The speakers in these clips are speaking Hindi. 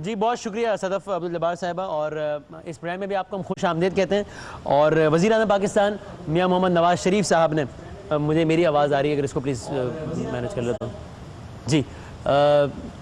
जी बहुत शुक्रिया सदफ़ अब्दुल जब्बार साहिबा। और इस प्रोग्राम में भी आपको हम खुश आमदीद कहते हैं। और वज़ीर आज़म पाकिस्तान मियाँ मोहम्मद नवाज़ शरीफ साहब ने मुझे मेरी आवाज़ आ रही है, अगर इसको प्लीज़ मैनेज कर लेता हूँ जी।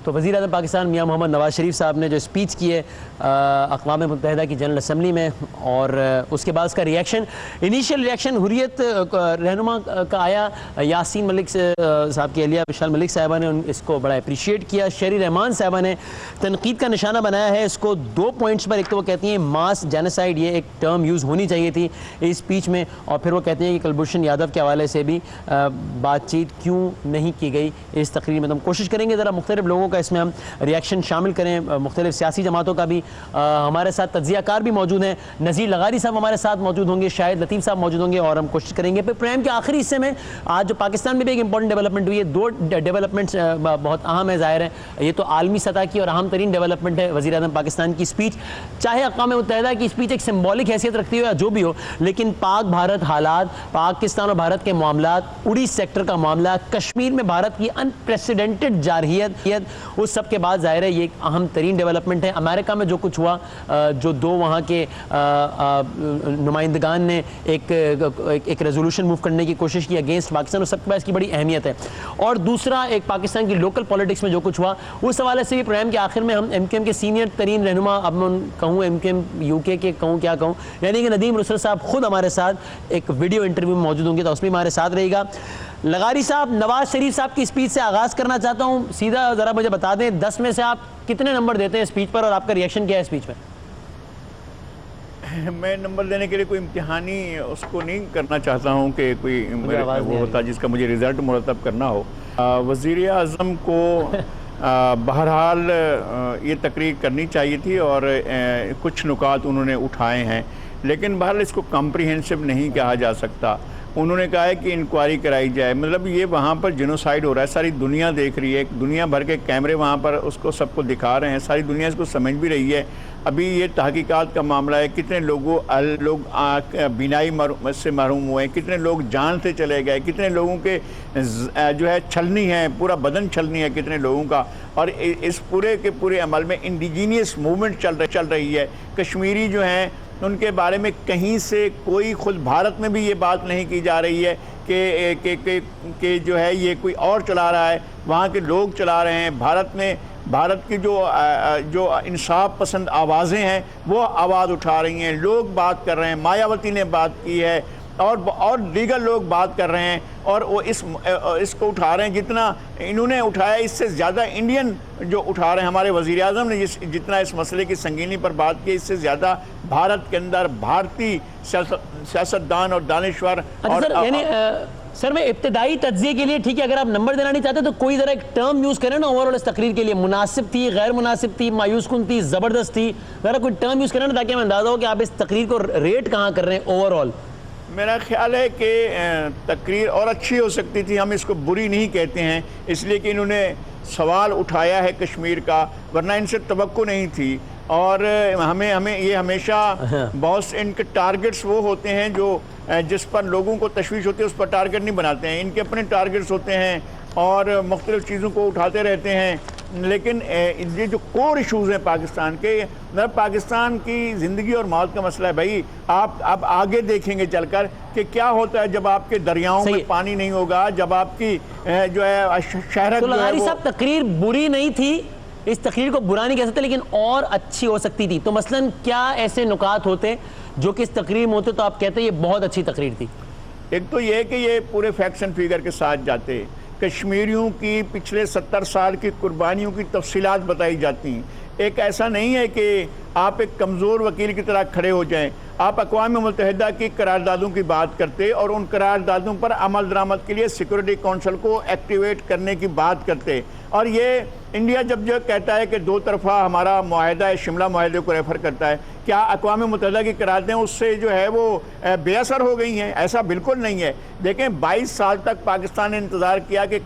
तो वज़ीर आज़म पाकिस्तान मियाँ मोहम्मद नवाज़ शरीफ साहब ने जो स्पीच की है अक़वाम मुत्तहिदा की जनरल असम्बली में, और उसके बाद उसका रिएक्शन, इनीशियल रिएक्शन हुर्रियत रहनुमा का आया। यासीन मलिक साहब की अलिया विशाल मलिक साहिबा ने इसको बड़ा अप्रिशिएट किया। शरी रहमान साहिबा ने तनकीद का निशाना बनाया है इसको 2 पॉइंट्स पर। एक तो वो कहती हैं मास जेनोसाइड, ये एक टर्म यूज़ होनी चाहिए थी इस स्पीच में, और फिर वो कहते हैं कि कुलभूषण यादव के हवाले से भी बातचीत क्यों नहीं की गई इस तकरीर में। तो हम कोशिश करेंगे ज़रा मुख्तलिफ लोगों का इसमें हम रिएक्शन शामिल करें, मुख्तलिफ सियासी जमातों का भी। हमारे साथ तज्ज़ियाकार भी मौजूद हैं, नज़ीर लगारी साहब हमारे साथ मौजूद होंगे, शाहिद लतीफ़ साहब मौजूद होंगे, और हम कोशिश करेंगे। फिर प्रोग्राम के आखिरी हिस्से में आज जो पाकिस्तान में भी एक इंपॉर्टेंट डेवलपमेंट हुई है, 2 डेवलपमेंट्स बहुत अहम है, ज़ाहिर है ये तो आलमी सतह की और अहम तरीन डेवलपमेंट है वज़ीर आज़म पाकिस्तान की स्पीच। चाहे अक़वाम मुत्तहिदा की स्पीच एक सिम्बॉलिक हैसियत रखती हो या जो भी हो, लेकिन पाक भारत हालात, पाकिस्तान और भारत के मामलात, उड़ी सेक्टर का मामला, कश्मीर में भारत की अनप्रेसिडेंटेड जारहियत, उस सब के बाद ज़ाहिर है ये एक अहम तरीन डेवलपमेंट है। अमेरिका में जो कुछ हुआ, जो 2 वहाँ के नुमाइंदगान ने एक रेजोल्यूशन मूव करने की कोशिश की अगेंस्ट पाकिस्तान, उस सबके पास इसकी बड़ी अहमियत है। और दूसरा एक पाकिस्तान की लोकल पॉलिटिक्स में जो कुछ हुआ, उस हवाले से भी प्रोग्राम के आखिर में हम एमकेएम के सीनियर तरीन रहनुमा, अब मैं कहूँ एमकेएम यूके के कहूँ क्या कहूँ, यानी कि नदीम रुसल साहब खुद हमारे साथ एक वीडियो इंटरव्यू में मौजूद होंगे, तो उसमें हमारे साथ रहेगा। लगारी साहब, नवाज शरीफ साहब की स्पीच से आगाज़ करना चाहता हूँ। सीधा ज़रा मुझे बता दें 10 में से आप कितने नंबर देते हैं स्पीच पर, और आपका रिएक्शन क्या है स्पीच में? मैं नंबर देने के लिए कोई इम्तिहानी उसको नहीं करना चाहता हूँ कि कोई वो होता जिसका मुझे रिज़ल्ट मुरतब करना हो। वज़ीर आज़म को बहरहाल ये तकरीर करनी चाहिए थी, और कुछ नुकात उन्होंने उठाए हैं, लेकिन बहरहाल इसको कॉम्प्रिहेंसिव नहीं कहा जा सकता। उन्होंने कहा है कि इंक्वायरी कराई जाए, मतलब ये वहाँ पर जेनोसाइड हो रहा है, सारी दुनिया देख रही है, दुनिया भर के कैमरे वहाँ पर उसको सबको दिखा रहे हैं, सारी दुनिया इसको समझ भी रही है। अभी ये तहकीकात का मामला है, कितने लोग बीनाई से महरूम हुए हैं, कितने लोग जान से चले गए, कितने लोगों के जो है छलनी है, पूरा बदन छलनी है कितने लोगों का। और इस पूरे के पूरे अमल में इंडिजीनियस मूवमेंट चल रही है। कश्मीरी जो हैं उनके बारे में कहीं से कोई, खुद भारत में भी ये बात नहीं की जा रही है कि जो है ये कोई और चला रहा है, वहाँ के लोग चला रहे हैं। भारत की जो इंसाफ पसंद आवाज़ें हैं वो आवाज़ उठा रही हैं, लोग बात कर रहे हैं, मायावती ने बात की है, और दीगर लोग बात कर रहे हैं, और वो इसको उठा रहे हैं। जितना इन्होंने उठाया इससे ज़्यादा इंडियन जो उठा रहे हैं, हमारे वज़ीर आज़म ने जितना इस मसले की संगीनी पर बात की, इससे ज़्यादा भारत के अंदर भारतीय सियासतदान और दानिश्वर सर मैं इब्तदाई तज्ज़िये के लिए, ठीक है, अगर आप नंबर देना नहीं चाहते तो कोई ज़रा एक टर्म यूज़ करें ना ओवरऑल इस तकरीर के लिए। मुनासिब थी, गैर मुनासिब थी, मायूस कुन थी, ज़बरदस्त थी, ज़रा कोई टर्म यूज़ करें ना, ताकि हमें अंदाज़ा हो कि आप इस तकरीर को रेट कहाँ कर रहे हैं ओवरऑल। मेरा ख्याल है कि तकरीर और अच्छी हो सकती थी, हम इसको बुरी नहीं कहते हैं, इसलिए कि इन्होंने सवाल उठाया है कश्मीर का, वरना इनसे तवक्को नहीं थी। और हमें ये हमेशा बहुत से इनके टारगेट्स वो होते हैं जो जिस पर लोगों को तशवीश होती है उस पर टारगेट नहीं बनाते हैं, इनके अपने टारगेट्स होते हैं और मुख्तलिफ़ चीज़ों को उठाते रहते हैं। लेकिन ये जो कोर इशूज़ हैं पाकिस्तान के, मतलब पाकिस्तान की ज़िंदगी और मौत का मसला है भाई। आप आगे देखेंगे चलकर कि क्या होता है जब आपके दरियाओं में पानी नहीं होगा, जब आपकी जो है शहर तो लगारी साहब तकरीर बुरी नहीं थी, इस तकरीर को बुरा नहीं कह सकते, लेकिन और अच्छी हो सकती थी। तो मसलन क्या ऐसे नुकात होते जो कि इस तकरीर में होते तो आप कहते ये बहुत अच्छी तकरीर थी? एक तो ये कि ये पूरे फैक्ट्स एंड फिगर के साथ जाते, कश्मीरियों की पिछले 70 साल की कुर्बानियों की तफसीलात बताई जाती हैं। एक ऐसा नहीं है कि आप एक कमज़ोर वकील की तरह खड़े हो जाएं, आप अक़वाम मुत्तहिदा की करारदादों की बात करते और उन करारदादों पर अमल दरामद के लिए सिक्योरिटी काउंसिल को एक्टिवेट करने की बात करते। और ये इंडिया जब जो कहता है कि 2 तरफ़ा हमारा मुआहदा है, शिमला मुआहदे को रेफ़र करता है, क्या अक़वाम मुत्तहिदा की करारदें उससे जो है वो बेअसर हो गई हैं? ऐसा बिल्कुल नहीं है। देखें 22 साल तक पाकिस्तान ने इंतज़ार किया कि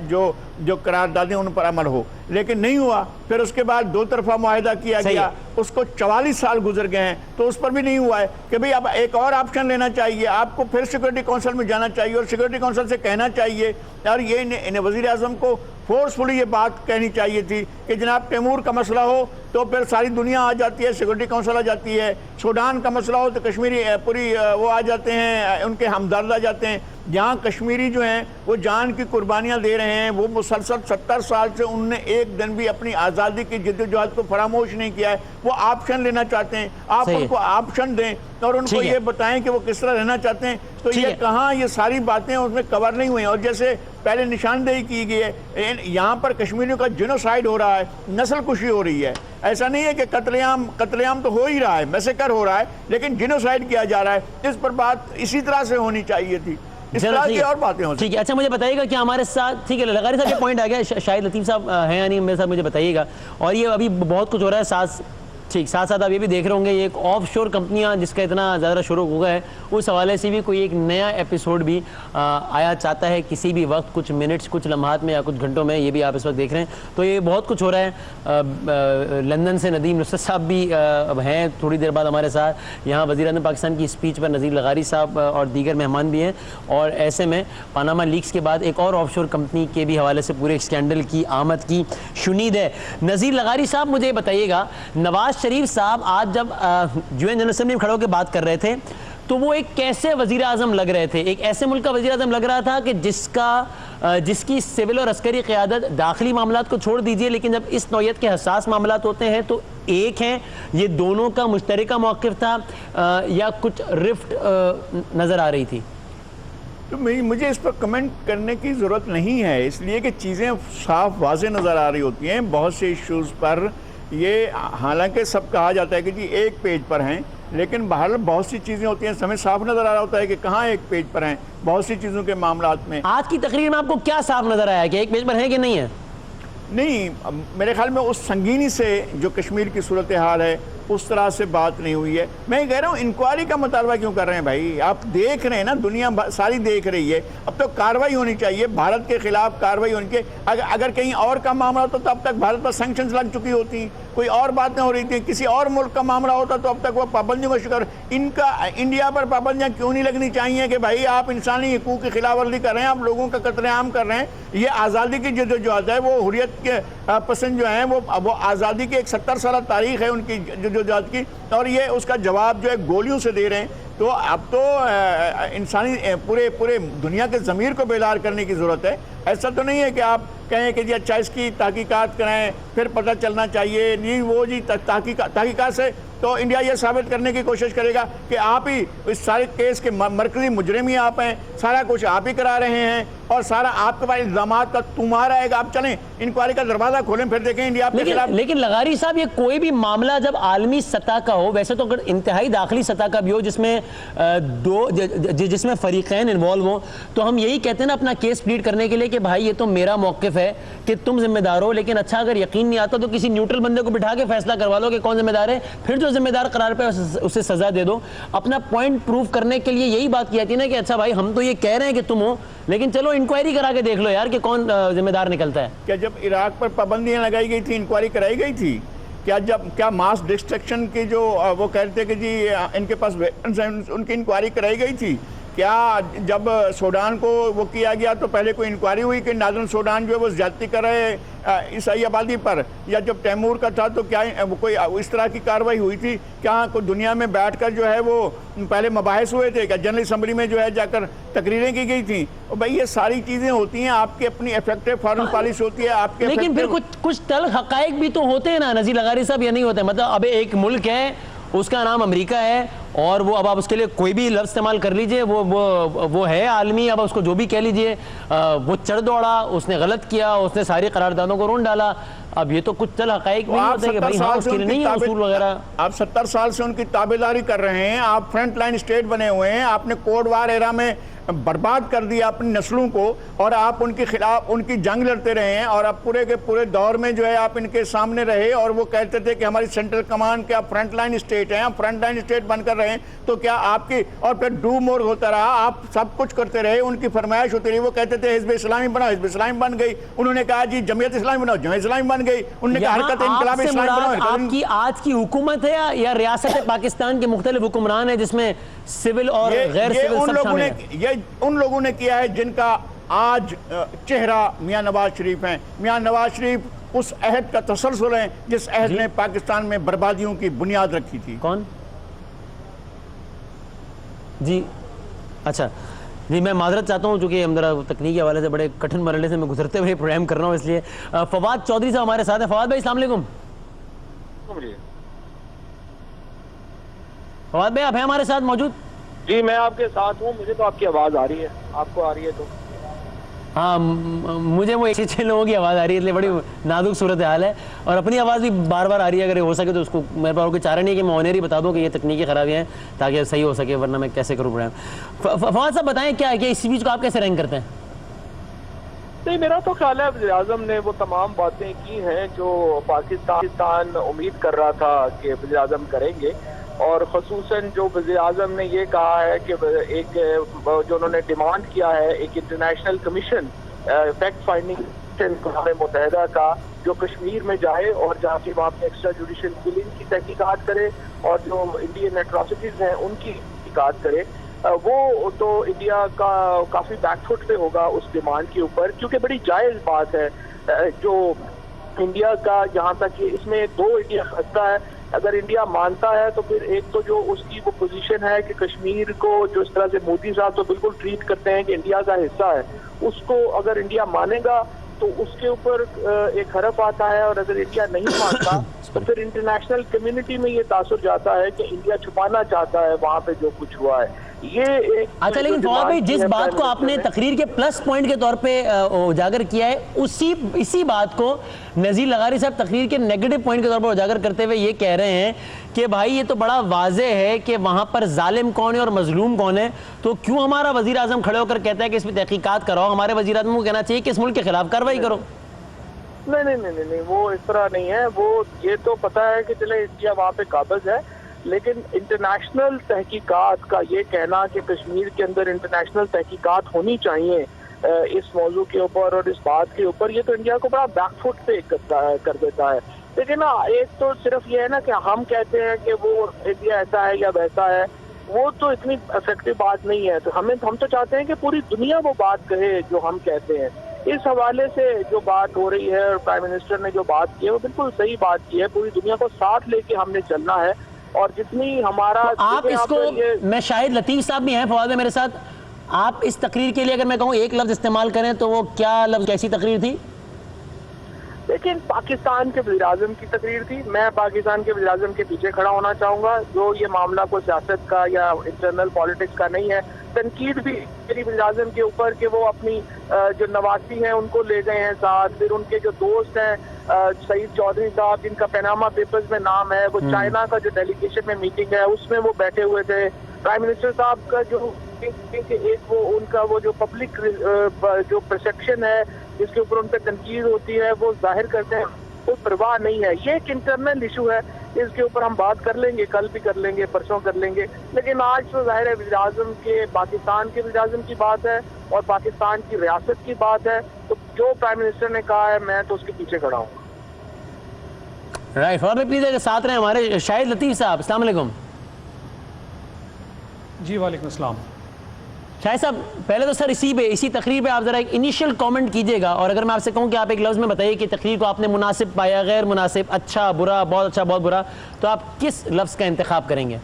जो करारदादें उन पर अमल हो, लेकिन नहीं हुआ। फिर उसके बाद 2 तरफ़ा मुआहदा किया गया, उसको 44 साल गुजर गए हैं तो उस पर भी नहीं हुआ है कि भाई अब एक और ऑप्शन लेना चाहिए, आपको फिर सिक्योरिटी काउंसिल में जाना चाहिए और सिक्योरिटी काउंसिल से कहना चाहिए। और ये वज़ीर आज़म को फोर्सफुली ये बात कहनी चाहिए थी कि जनाब तैमूर का मसला हो तो फिर सारी दुनिया आ जाती है, सिक्योरिटी काउंसिल आ जाती है। सूडान का मसला हो तो कश्मीरी पूरी वो आ जाते हैं, उनके हमदर्द आ जाते हैं। जहाँ कश्मीरी जो हैं वो जान की कुर्बानियाँ दे रहे हैं, वो मुसलसल 70 साल से उनने एक दिन भी अपनी आज़ादी की जद्दोजहद को फरामोश नहीं किया है। वो ऑप्शन लेना चाहते हैं, आप उनको ऑप्शन दें और उनको ये बताएं कि वो किस तरह रहना चाहते हैं। तो ये कहाँ ये सारी बातें उसमें कवर नहीं हुई हैं। और जैसे पहले निशानदेही की गई है, यहाँ पर कश्मीरियों का जिनोसाइड हो रहा है, नस्ल कुशी हो रही है। ऐसा नहीं है कि कत्लेआम तो हो ही रहा है, मैसेकर हो रहा है, लेकिन जिनोसाइड किया जा रहा है। इस पर बात इसी तरह से होनी चाहिए थी, इस तरह की और बातें हो। ठीक है, अच्छा मुझे बताइएगा कि हमारे साथ, ठीक है लगारी साहब ये पॉइंट आ गया, शाहिद लतीफ़ साहब हैं या नहीं मेरे साथ, मुझे बताइएगा। और ये अभी बहुत कुछ हो रहा है साथ साथ आप ये भी देख रहे होंगे, ये एक ऑफ शोर कंपनियाँ जिसका इतना ज़्यादा शुरू हो गया है, उस हवाले से भी कोई एक नया एपिसोड भी आया चाहता है किसी भी वक्त, कुछ मिनट्स, कुछ लम्हात में या कुछ घंटों में। ये भी आप इस वक्त देख रहे हैं। तो ये बहुत कुछ हो रहा है। लंदन से नदीम नुसरत साहब भी हैं थोड़ी देर बाद हमारे साथ। यहाँ वज़ीर-ए-आज़म पाकिस्तान की स्पीच पर नज़ीर लगारी साहब और दीगर मेहमान भी हैं। और ऐसे में पनामा लीक्स के बाद एक और ऑफ शोर कंपनी के भी हवाले से पूरे स्कैंडल की आमद की शुनीद है। नज़ीर लगारी साहब मुझे बताइएगा, नवाज शरीफ साहब आज जब यूएन जनरल असेंबली में खड़े होकर बात कर रहे थे तो वो एक कैसे वजीर आजम लग रहे थे? एक ऐसे मुल्क का वजीर आजम लग रहा था कि जिसकी सिविल और अस्करी क़यादत दाखिली मामलात को छोड़ दीजिए, लेकिन जब इस नौयत के हसास मामलात होते हैं तो एक हैं, ये दोनों का मुश्तरका मौक़िफ़ था या कुछ रिफ्ट नज़र आ रही थी? तो मुझे इस पर कमेंट करने की ज़रूरत नहीं है, इसलिए कि चीज़ें साफ वाज़ेह नज़र आ रही होती हैं। बहुत से इश्यूज़ पर ये हालांकि सब कहा जाता है कि जी एक पेज पर हैं, लेकिन बाहर बहुत सी चीज़ें होती हैं, हमें साफ नज़र आ रहा होता है कि कहाँ एक पेज पर हैं बहुत सी चीज़ों के मामलात में। आज की तकरीर में आपको क्या साफ नज़र आया कि एक पेज पर है कि नहीं है? नहीं, मेरे ख्याल में उस संगीनी से जो कश्मीर की सूरत हाल है उस तरह से बात नहीं हुई है। मैं कह रहा हूँ इंक्वायरी का मुतालबा क्यों कर रहे हैं भाई? आप देख रहे हैं ना, दुनिया सारी देख रही है। अब तो कार्रवाई होनी चाहिए, भारत के खिलाफ कार्रवाई होनी चाहिए। अगर कहीं और का मामला होता तो अब तक भारत पर सैंक्शंस लग चुकी होती, कोई और बातें हो रही थी। किसी और मुल्क का मामला होता तो अब तक वो पाबंदियों का शिकार। इंडिया पर पाबंदियाँ क्यों नहीं लगनी चाहिए कि भाई आप इंसानी हकूक़ की खिलाफ वर्जी कर रहे हैं, आप लोगों का कत्लेआम कर रहे हैं। ये आज़ादी की जद्दोजहद है, वो हुर्रियत के पसंद जो हैं वो आज़ादी की एक 70 साल तारीख़ है उनकी जद्दोजहद की, और ये उसका जवाब जो है गोलियों से दे रहे हैं। तो अब तो इंसानी पूरे दुनिया के ज़मीर को बेदार करने की ज़रूरत है। ऐसा तो नहीं है कि आप कहें कि जी अच्छा इसकी तहकीकात कराएं फिर पता चलना चाहिए। नहीं, वो जी तहकीकात से तो इंडिया ये साबित करने की कोशिश करेगा कि आप ही इस सारे केस के मरकज़ी मुजरिम ही आप हैं, सारा कुछ आप ही करा रहे हैं और सारा आपके पास इल्ज़ामात का तुम्हारा है। आप चलें इंक्वायरी का दरवाज़ा खोलें, फिर देखें इंडिया के खिलाफ। लेकिन लगारी साहब, ये कोई भी मामला जब आलमी सतह का हो, वैसे तो अगर इंतहाई दाखिली सतह का भी हो जिसमें फरीक़ैन इन्वॉल्व हो, तो हम यही कहते हैं ना अपना केस प्लीड करने के लिए कि भाई ये तो मेरा मौक़िफ़ है कि तुम जिम्मेदार हो। लेकिन अच्छा अगर यकीन नहीं आता तो किसी न्यूट्रल बंदे को बिठा के फैसला करवा लो कि कौन जिम्मेदार है, फिर जो जिम्मेदार करार पे उसे सजा दे दो। अपना पॉइंट प्रूव करने के लिए यही बात की जाती है ना कि अच्छा भाई हम तो ये कह रहे हैं कि तुम हो, लेकिन चलो इंक्वायरी करा के देख लो यार कि कौन जिम्मेदार निकलता है। क्या जब इराक पर पाबंदियां लगाई गई थी इंक्वायरी कराई गई थी? क्या मास डिस्ट्रक्शन की जो वो कहते कि जी इनके पास उनकी इंक्वायरी कराई गई थी? क्या जब सूडान को वो किया गया तो पहले कोई इंक्वायरी हुई कि नाज़रन सूडान जो है वो ज़्यादती कर रहे ईसाई आबादी पर? या जब तैमूर का था तो क्या कोई इस तरह की कार्रवाई हुई थी? क्या कोई दुनिया में बैठकर जो है वो पहले मबाहिस हुए थे? क्या जनरल असम्बली में जो है जाकर तकरीरें की गई थी? और भाई ये सारी चीज़ें होती हैं, आपकी अपनी इफेक्टिव फॉरेन पॉलिसी होती है आपके। लेकिन फिर कुछ तल्ख हक़ाइक़ भी तो होते हैं ना नज़ीर लगारी साहब, ये नहीं होते? मतलब अब एक मुल्क है उसका नाम अमेरिका है और वो अब आप उसके लिए कोई भी लफ्ज़ इस्तेमाल कर लीजिए, वो है आलमी, अब उसको जो भी कह लीजिए, वो चढ़ दौड़ा, उसने गलत किया, उसने सारी करारदादों को रोन डाला। अब ये तो कुछ चल हक़ाइक़ नहीं होते कि भाई हाँ उसके लिए नहीं है उसूल वगैरह। आप 70 साल से उनकी ताबेदारी कर रहे हैं, आप फ्रंट लाइन स्टेट बने हुए हैं, आपने कोड वार एरा में बर्बाद कर दिया अपनी नस्लों को और आप उनके खिलाफ उनकी जंग लड़ते रहे हैं। और अब पूरे के पूरे दौर में जो है आप इनके सामने रहे और वो कहते थे कि हमारी सेंट्रल कमांड क्या फ्रंट लाइन स्टेट है, आप फ्रंट लाइन स्टेट बनकर रहे तो क्या आपकी, और फिर डू मोर होता रहा, आप सब कुछ करते रहे, उनकी फरमाइश होती रही। वो कहते थे हिज़्ब इस्लामी बनाओ, हिज़्ब इस्लामी बन गई। उन्होंने कहा जी जमीयत इस्लामी बनाओ, जमीयत इस्लामी बन गई। उन्होंने कहा हरकत इनकलाब इस्लामी बनाओ। आपकी आज की हुकूमत है या रियासत पाकिस्तान के मुख्तलिफ हुक्मरान है जिसमें सिविल और गैर सिविल सब शामिल है? ये उन लोगों ने किया है जिनका आज चेहरा मियां नवाज शरीफ हैं। मियां नवाज शरीफ उस अहद का तसलसल है जिस अहद ने पाकिस्तान में बर्बादियों की बुनियाद रखी थी। कौन जी? अच्छा जी, मैं माजरत चाहता हूँ चूँकि हम जरा तकनीकी हवाले से बड़े कठिन मरहले से मैं गुजरते हुए प्रोग्राम कर रहा हूँ, इसलिए फवाद चौधरी साहब हमारे साथ हैं। फवाद भाई, अस्सलाम वालेकुम। फवाद भाई, आप हैं हमारे साथ मौजूद? जी मैं आपके साथ हूँ। मुझे तो आपकी आवाज़ आ रही है, आपको आ रही है तो? हाँ, मुझे वो 6 लोगों की आवाज़ आ रही है, इसलिए बड़ी नाजुक सूरत हाल है, और अपनी आवाज़ भी बार बार आ रही है। अगर हो सके तो उसको, मेरे पास कोई चारा नहीं है कि मैं ऑनर ही बता दूँ कि ये तकनीकी खराबियाँ हैं ताकि सही हो सके, वरना मैं कैसे करूँ प्रोग्राम। फवाद साहब बताएं, क्या है कि इस चीज़ को आप कैसे रैंक करते हैं? नहीं, मेरा तो ख्याल है वज़ीर आज़म ने वो तमाम बातें की हैं जो पाकिस्तान उम्मीद कर रहा था कि वज़ीर आज़म करेंगे, और ख़ुसूसन जो वज़ीर आज़म ने ये कहा है कि एक जो उन्होंने डिमांड किया है एक इंटरनेशनल कमीशन, फैक्ट फाइंडिंग अक़वाम मुत्तहिदा का, जो कश्मीर में जाए और जाके वहाँ पे एक्स्ट्रा जुडिशल किलिंग की तहकीकात करे और जो इंडियन एट्रॉसिटीज़ हैं उनकी तहकीकात करे, वो तो इंडिया का काफ़ी बैकफुट पे होगा उस डिमांड के ऊपर, क्योंकि बड़ी जायज़ बात है जो इंडिया का, जहाँ तक कि इसमें दो इंडिया खस्ता है। अगर इंडिया मानता है तो फिर एक तो जो उसकी वो पोजीशन है कि कश्मीर को जो इस तरह से मोदी साहब तो बिल्कुल ट्रीट करते हैं कि इंडिया का हिस्सा है, उसको अगर इंडिया मानेगा तो उसके ऊपर एक हरफ आता है, और अगर इंडिया नहीं मानता तो फिर इंटरनेशनल कम्युनिटी में ये तासुर जाता है कि इंडिया छुपाना चाहता है वहाँ पे जो कुछ हुआ है। ये एक अच्छा, लेकिन फवाद भाई, जिस बात को आपने तकरीर के प्लस पॉइंट के तौर पे उजागर किया है, इसी बात को नज़ीर लगारी साहब तकरीर के नेगेटिव पॉइंट के तौर पर उजागर करते हुए ये कह रहे हैं कि भाई ये तो बड़ा वाज़ेह है कि वहाँ पर जालिम कौन है और मजलूम कौन है, तो क्यों हमारा वज़ीर आज़म खड़े होकर कहता है कि इस पर तहकीकात कराओ? हमारे वज़ीर आज़म को कहना चाहिए कि इस मुल्क के खिलाफ कार्रवाई करो। नहीं नहीं नहीं नहीं, वो इस तरह नहीं है। वो ये तो पता है कि चले इंडिया वहाँ पे काबिज है, लेकिन इंटरनेशनल तहकीकात का ये कहना कि कश्मीर के अंदर इंटरनेशनल तहकीकात होनी चाहिए इस मौजू के ऊपर और इस बात के ऊपर, ये तो इंडिया को बड़ा बैकफुट पे कर देता है। लेकिन ना, एक तो सिर्फ ये है ना कि हम कहते हैं कि वो इंडिया ऐसा है या वैसा है, वो तो इतनी इफेक्टिव बात नहीं है। तो हम तो चाहते हैं कि पूरी दुनिया वो बात कहे जो हम कहते हैं। इस हवाले से जो बात हो रही है और प्राइम मिनिस्टर ने जो बात की है वो बिल्कुल सही बात की है। पूरी दुनिया को साथ लेके हमने चलना है, और जितनी हमारा तो आप इसको, मैं शाहिद लतीफ़ साहब भी हैं फवाद मेरे साथ, आप इस तकरीर के लिए अगर मैं कहूँ एक लफ्ज़ इस्तेमाल करें तो वो क्या लफ्ज़, कैसी तकरीर थी? लेकिन पाकिस्तान के वज़ीर आज़म की तकरीर थी। मैं पाकिस्तान के वज़ीर आज़म के पीछे खड़ा होना चाहूँगा। जो ये मामला कोई सियासत का या इंटरनल पॉलिटिक्स का नहीं है। तनकीद भी मेरी वज़ीर आज़म के ऊपर कि वो अपनी जो नवासी हैं उनको ले गए हैं साथ, फिर उनके जो दोस्त हैं सईद चौधरी साहब जिनका पैनामा पेपर्स में नाम है, वो चाइना का जो डेलीगेशन में मीटिंग है उसमें वो बैठे हुए थे। प्राइम मिनिस्टर साहब का जो एक वो उनका वो जो पब्लिक जो परसेप्शन है जिसके ऊपर उन पर तनकीद होती है वो जाहिर करते हैं, कोई परवाह नहीं है। ये एक इंटरनल इशू है, इसके ऊपर हम बात कर लेंगे, कल भी कर लेंगे, परसों कर लेंगे। लेकिन आज तो जाहिर है वज़ीर आज़म के, पाकिस्तान के वज़ीर आज़म की बात है और पाकिस्तान की रियासत की बात है, तो जो प्राइम मिनिस्टर ने कहा है मैं तो उसके पीछे खड़ा हूँ। राइट, और प्लीज अगर साथ रहे हमारे शाहिद लतीफ़ साहब। अस्सलाम वालेकुम। जी वालेकुम अस्सलाम। शाहिद साहब, पहले तो सर इसी तकरीर पे आप ज़रा एक इनिशियल कमेंट कीजिएगा, और अगर मैं आपसे कहूँ कि आप एक लफ्ज़ में बताइए कि तकरीर को आपने मुनासिब पाया, गैर मुनासिब, अच्छा बुरा, बहुत अच्छा बहुत बुरा, तो आप किस लफ्ज़ का इंतखाब करेंगे?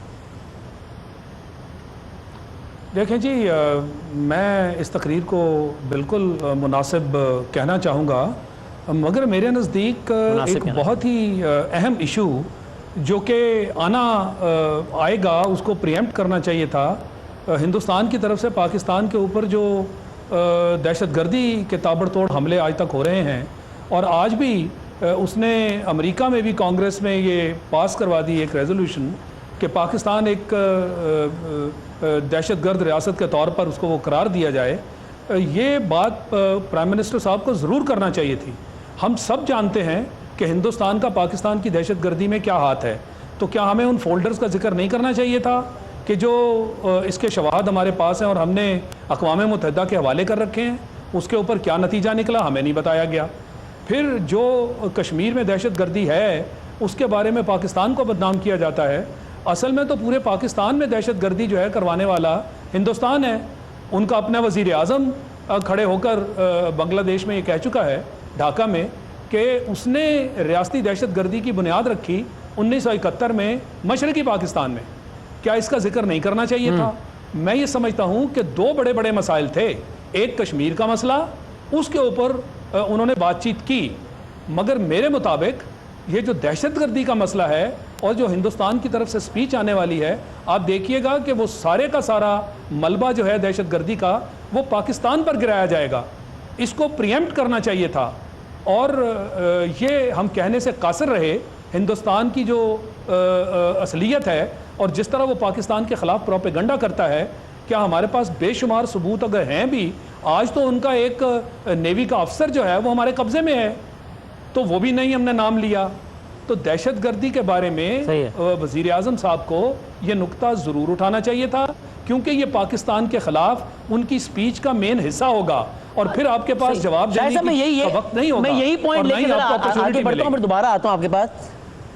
देखें जी, मैं इस तकरीर को बिल्कुल मुनासिब कहना चाहूँगा, मगर मेरे नज़दीक एक बहुत ही अहम इशू जो कि आएगा उसको प्रीएम्प्ट करना चाहिए था। हिंदुस्तान की तरफ से पाकिस्तान के ऊपर जो दहशतगर्दी के ताबड़तोड़ हमले आज तक हो रहे हैं, और आज भी उसने अमेरिका में भी कांग्रेस में ये पास करवा दी एक रेजोल्यूशन कि पाकिस्तान एक दहशतगर्द रियासत के तौर पर उसको वो करार दिया जाए। ये बात प्राइम मिनिस्टर साहब को ज़रूर करना चाहिए थी। हम सब जानते हैं कि हिंदुस्तान का पाकिस्तान की दहशतगर्दी में क्या हाथ है, तो क्या हमें उन फोल्डर्स का जिक्र नहीं करना चाहिए था कि जो इसके शवाहद हमारे पास हैं और हमने अक़वाम मुत्तहिदा के हवाले कर रखे हैं, उसके ऊपर क्या नतीजा निकला हमें नहीं बताया गया। फिर जो कश्मीर में दहशतगर्दी है उसके बारे में पाकिस्तान को बदनाम किया जाता है। असल में तो पूरे पाकिस्तान में दहशतगर्दी जो है करवाने वाला हिंदुस्तान है। उनका अपना वज़ीर आज़म खड़े होकर बांग्लादेश में ये कह चुका है, ढाका में, कि उसने रियासती दहशतगर्दी की बुनियाद रखी 1971 में मशरकी पाकिस्तान में। क्या इसका जिक्र नहीं करना चाहिए था? मैं ये समझता हूँ कि दो बड़े बड़े मसाइल थे, एक कश्मीर का मसला, उसके ऊपर उन्होंने बातचीत की, मगर मेरे मुताबिक ये जो दहशतगर्दी का मसला है और जो हिंदुस्तान की तरफ से स्पीच आने वाली है, आप देखिएगा कि वो सारे का सारा मलबा जो है दहशतगर्दी का, वो पाकिस्तान पर गिराया जाएगा। इसको प्रिएम्प्ट करना चाहिए था। और ये हम कहने से कासिर रहे, हिंदुस्तान की जो असलियत है और जिस तरह वो पाकिस्तान के ख़िलाफ़ प्रोपेगंडा करता है, क्या हमारे पास बेशुमार सबूत अगर हैं भी, आज तो उनका एक नेवी का अफसर जो है वो हमारे कब्ज़े में है, तो वो भी नहीं हमने नाम लिया। तो दहशतगर्दी के बारे में वज़ीर आज़म साहब को ये नुक्ता ज़रूर उठाना चाहिए था, क्योंकि ये पाकिस्तान के ख़िलाफ़ उनकी स्पीच का मेन हिस्सा होगा और फिर आपके पास जवाब देने का वक्त नहीं होगा। मैं यही पॉइंट लेके आगे बढ़ता हूं, फिर दोबारा आता हूं आपके पास।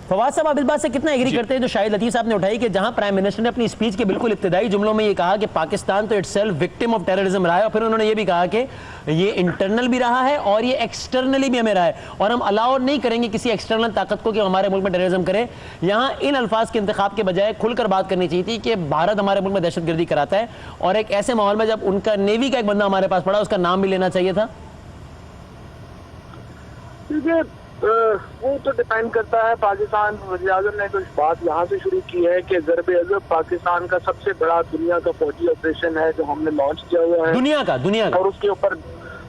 फवाद साहब, आप इस बात से कितना एग्री करते हैं जो शाहिद लतीफ़ साहब ने उठाई कि जहां प्राइम मिनिस्टर ने अपनी स्पीच के बिल्कुल इब्तिदाई जुमलों में ये कहा कि पाकिस्तान तो इटसेल्फ विक्टिम ऑफ टेररिज्म रहा है, और फिर उन्होंने ये भी कहा कि ये इंटरनल भी रहा है और ये एक्सटर्नली भी हमें रहा है, और हम अलाउ नहीं करेंगे किसी एक्सटर्नल ताकत को कि हमारे मुल्क में टेररिज्म करे। यहाँ इन अल्फाज के इंतखाब के बजाय खुलकर बात करनी चाहिए थी कि भारत हमारे मुल्क में दहशतगर्दी कराता है, और एक ऐसे माहौल में जब उनका नेवी का एक बंदा हमारे पास पड़ा, उसका नाम भी लेना चाहिए था। वो तो डिपेंड करता है। पाकिस्तान वज़ीर-ए-आज़म ने तो इस बात यहाँ से शुरू की है कि ज़र्ब-ए-अज़ब पाकिस्तान का सबसे बड़ा दुनिया का फौजी ऑपरेशन है जो हमने लॉन्च किया हुआ है, दुनिया का, और उसके ऊपर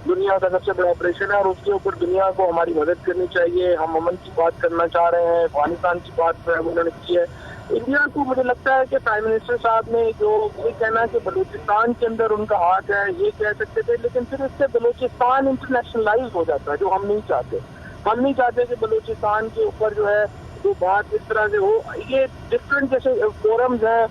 दुनिया का सबसे बड़ा ऑपरेशन है, और उसके ऊपर दुनिया को हमारी मदद करनी चाहिए। हम अमन की बात करना चाह रहे हैं, अफगानिस्तान की बात उन्होंने की है। इंडिया को मुझे लगता है कि प्राइम मिनिस्टर साहब ने जो ये कहना कि बलूचिस्तान के अंदर उनका हाथ है, ये कह सकते थे, लेकिन फिर इससे बलूचिस्तान इंटरनेशनलाइज हो जाता है, जो हम नहीं चाहते। हम नहीं चाहते कि बलूचिस्तान के ऊपर जो है जो बात इस तरह से हो। ये डिफरेंट जैसे फोरम्स हैं,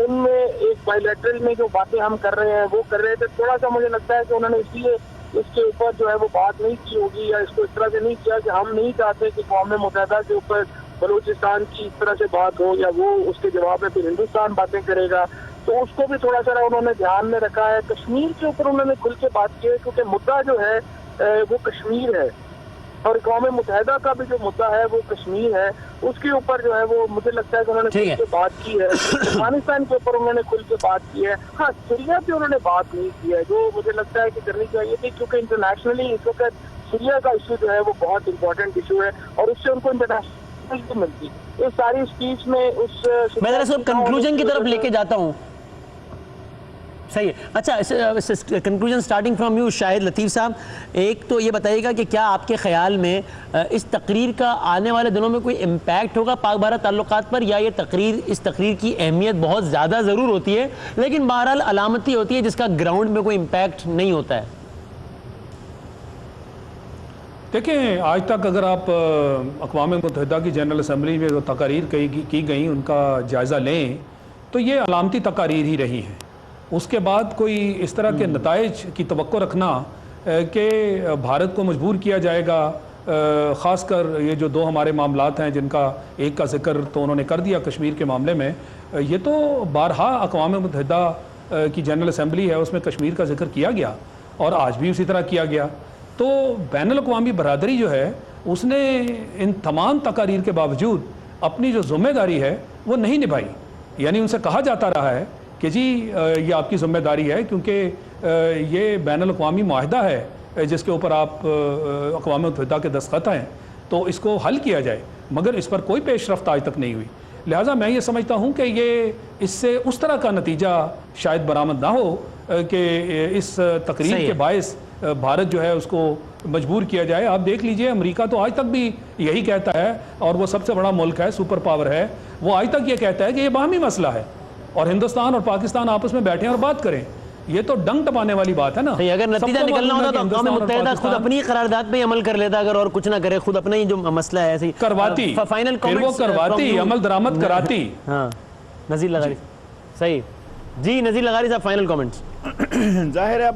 उनमें एक बायलैटरल में जो बातें हम कर रहे हैं वो कर रहे थे। थोड़ा सा मुझे लगता है कि उन्होंने इसलिए इसके ऊपर जो है वो बात नहीं की होगी, या इसको इस तरह से नहीं किया कि हम नहीं चाहते कि क़ौम मुत्तहिदा के ऊपर बलूचिस्तान की इस तरह से बात हो, या वो उसके जवाब में फिर हिंदुस्तान बातें करेगा, तो उसको भी थोड़ा सा उन्होंने ध्यान में रखा है। कश्मीर के ऊपर उन्होंने खुल के बात की है, क्योंकि मुद्दा जो है वो कश्मीर है, और क़ौम मुत्तहिदा का भी जो मुद्दा है वो कश्मीर है। उसके ऊपर जो है वो मुझे लगता है कि उन्होंने खुल के बात की है। अफगानिस्तान के ऊपर उन्होंने खुल के बात की है। हाँ, सीरिया पे उन्होंने बात नहीं की है, जो मुझे लगता है कि करनी चाहिए थी, क्योंकि इंटरनेशनली इस वक्त सीरिया का इशू जो है वो बहुत इंपॉर्टेंट इशू है, और उससे उनको इंटरनेशनल मिलती। इस सारी स्पीच में उस मैं जरा सब कंक्लूजन की तरफ लेके जाता हूँ। सही है। अच्छा, conclusion starting from you Shahid Latif साहब, एक तो ये बताइएगा कि क्या आपके ख्याल में इस तकरीर का आने वाले दिनों में कोई इम्पैक्ट होगा पाक भारत ताल्लुकात पर, या ये तकरीर, इस तकरीर की अहमियत बहुत ज़्यादा ज़रूर होती है लेकिन बहरहाल अलामती होती है जिसका ग्राउंड में कोई इम्पैक्ट नहीं होता है? देखें, आज तक अगर आप अक़वाम मुत्तहिदा की जनरल असम्बली में जो तकारीर की गई उनका जायज़ा लें तो ये अलामती तकारीर ही रही हैं। उसके बाद कोई इस तरह के नताइज की तवक्को रखना कि भारत को मजबूर किया जाएगा, ख़ासकर ये जो दो हमारे मामलात हैं जिनका एक का जिक्र तो उन्होंने कर दिया कश्मीर के मामले में, ये तो बारहा अक़वाम मुत्तहिदा की जनरल असम्बली है उसमें कश्मीर का जिक्र किया गया और आज भी उसी तरह किया गया। तो बैनुल अक़वामी बरादरी जो है उसने इन तमाम तकारीर के बावजूद अपनी जो ज़िम्मेदारी है वो नहीं निभाई। यानी उनसे कहा जाता रहा है कि जी ये आपकी ज़िम्मेदारी है, क्योंकि ये बैनुल अक़वामी माहिदा है जिसके ऊपर आप अक़वाम मुत्तहिदा के दस्तखत हैं, तो इसको हल किया जाए, मगर इस पर कोई पेशरफ्त आज तक नहीं हुई। लिहाजा मैं ये समझता हूँ कि ये इससे उस तरह का नतीजा शायद बरामद ना हो कि इस तकरीर के बायस भारत जो है उसको मजबूर किया जाए। आप देख लीजिए, अमेरिका तो आज तक भी यही कहता है, और वो सबसे बड़ा मुल्क है, सुपर पावर है, वो आज तक ये कहता है कि ये बाहमी मसला है और हिंदुस्तान और पाकिस्तान आपस में बैठें और बात करें। ये तो डंक टपाने वाली बात है ना। अगर नतीजा निकलना होता तो अक़वाम मुत्तहिदा खुद अपनी करारदाद पे अमल कर लेता, अगर और कुछ ना करे, खुद अपना ही जो मसला है ऐसे करवाती, फाइनल वो करवाती, अमल दरामद कराती। हाँ, नज़ीर लगारी, सही जी। नज़ीर लगारी साहब, फाइनल कमेंट्स। जाहिर है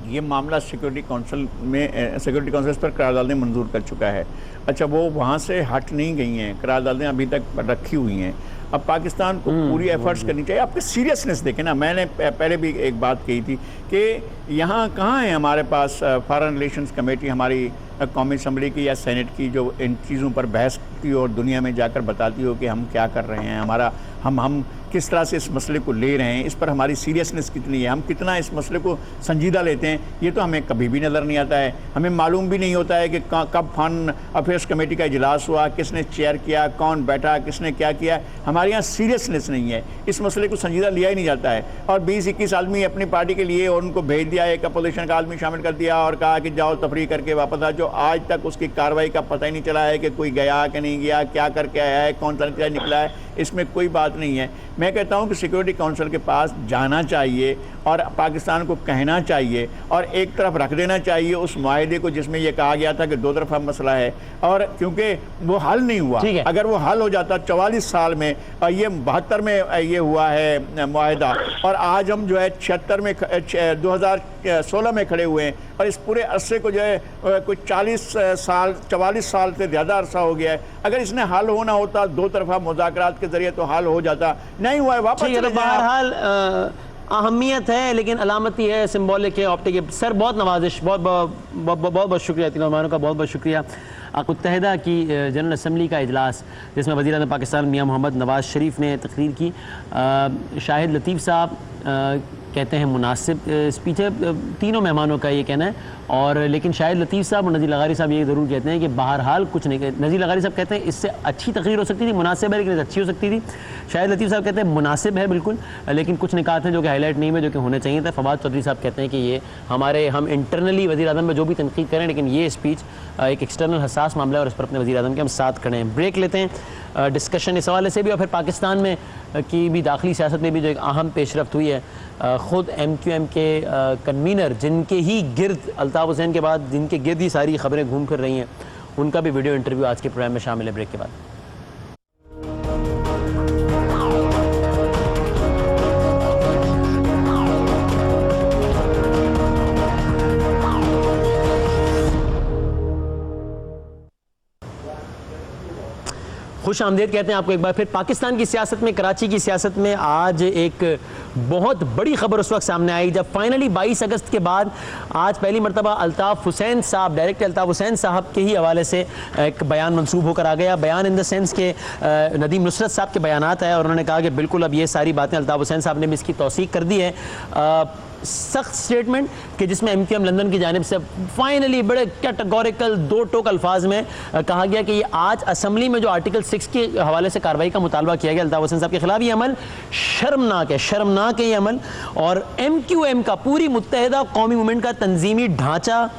ये मामला सिक्योरिटी काउंसिल पर करारदादें मंजूर कर चुका है। अच्छा, वो वहाँ से हट नहीं गई हैं, करारदादें अभी तक रखी हुई हैं। अब पाकिस्तान को पूरी एफर्ट्स करनी चाहिए। आपकी सीरियसनेस देखें ना, मैंने पहले भी एक बात कही थी कि यहाँ कहाँ है हमारे पास फॉरेन रिलेशंस कमेटी, हमारी कौमी असम्बली की या सेनेट की, जो इन चीज़ों पर बहस करती हो और दुनिया में जाकर बताती हो कि हम क्या कर रहे हैं, हमारा हम किस तरह से इस मसले को ले रहे हैं, इस पर हमारी सीरियसनेस कितनी है, हम कितना इस मसले को संजीदा लेते हैं, ये तो हमें कभी भी नज़र नहीं आता है। हमें मालूम भी नहीं होता है कि कब फॉरेन अफेयर्स कमेटी का इजलास हुआ, किसने चेयर किया, कौन बैठा, किसने क्या किया। हमारे यहाँ सीरियसनेस नहीं है, इस मसले को संजीदा लिया ही नहीं जाता है। और 20-21 आदमी अपनी पार्टी के लिए और उनको भेज दिया, एक अपोजिशन का आदमी शामिल कर दिया और कहा कि जाओ तफरी करके वापस आ जाओ। आज तक उसकी कार्रवाई का पता ही नहीं चला है कि कोई गया कि नहीं गया, क्या करके आया है, कौन सा नतीजा निकला है, इसमें कोई बात नहीं है। मैं कहता हूं कि सिक्योरिटी काउंसिल के पास जाना चाहिए और पाकिस्तान को कहना चाहिए और एक तरफ रख देना चाहिए उस मुआहदे को जिसमें यह कहा गया था कि दो तरफा मसला है, और क्योंकि वो हल नहीं हुआ। अगर वो हल हो जाता 44 साल में, ये 72 में ये हुआ है मुआहदा, और आज हम जो है 76 में 2016 में खड़े हुए हैं, और इस पूरे अरसे को जो है कुछ 44 साल से ज़्यादा अरसा हो गया है। अगर इसने हल होना होता दो तरफा मुज़ाकरात के ज़रिए तो हल हो जाता, नहीं हुआ है, वापस चले जाएं। बहरहाल अहमियत है, लेकिन अलामती है, सिंबॉलिक है, ऑप्टिक है। सर बहुत नवाजिश, बहुत बहुत बहुत बहुत शुक्रिया, तीनों मेहमानों का बहुत बहुत शुक्रिया। मुत्तहिदा की जनरल असम्बली का इजलास जिसमें वज़ीर आज़म पाकिस्तान मियां मोहम्मद नवाज़ शरीफ ने तकरीर की, शाहिद लतीफ़ साहब कहते हैं मुनासिब स्पीच है, तीनों मेहमानों का ये कहना है। और लेकिन शाहिद लतीफ़ साहब और नज़ीर लगारी साहब ये ज़रूर कहते हैं कि बहरहाल कुछ नहीं, नज़ीर लगारी साहब कहते हैं इससे अच्छी तकरीर हो सकती थी, मुनासिब है लेकिन इससे अच्छी हो सकती थी। शाहिद लतीफ़ साहब कहते हैं मुनासिब है बिल्कुल, लेकिन कुछ निकात हैं जो कि हाईलाइट नहीं है, जो कि होने चाहिए था। फवाद चौधरी साहब कहते हैं कि ये हम इंटरनली वज़ीर आज़म में जो भी तनकीद करें, लेकिन ये स्पीच एक एक्सटर्नल हसास मामला है और इस पर अपने वज़ीर आज़म के हम साथ खड़े हैं। ब्रेक लेते हैं, डिस्कशन इस हवाले से भी और फिर पाकिस्तान में की भी दाखिली सियासत में भी जो एक अहम पेशरफ्त हुई है। ख़ुद MQM के कन्वीनर जिनके ही गिर्द अल्ताफ़ हुसैन के बाद जिनके गिर्द ही सारी खबरें घूम फिर रही हैं, उनका भी वीडियो इंटरव्यू आज के प्रोग्राम में शामिल है। ब्रेक के बाद खुश आमदेद कहते हैं आपको एक बार फिर। पाकिस्तान की सियासत में, कराची की सियासत में आज एक बहुत बड़ी खबर उस वक्त सामने आई जब फाइनली 22 अगस्त के बाद आज पहली मरतबा अल्ताफ़ हुसैन साहब, डायरेक्टर अल्ताफ़ हुसैन साहब के ही हवाले से एक बयान मंसूब होकर आ गया। बयान इन द सेंस के नदीम नुसरत साहब के बयानात है और उन्होंने कहा कि बिल्कुल अब ये सारी बातें अल्ताफ़ हुसैन साहब ने भी इसकी तौसीक कर दी है। सख्त स्टेटमेंट कि जिसमें MQM लंदन की जानिब से फाइनली बड़े कैटेगोरिकल दो टोक अल्फाज में कहा गया कि ये आज असम्बली में जो आर्टिकल 6 के हवाले से कार्रवाई का मुतालबा किया गया अल्ताफ़ हुसैन साहब के खिलाफ, ये अमल शर्मनाक है ये अमल। और MQM का पूरी मुत्तहिदा कौमी मूवमेंट का तंजीमी ढांचा,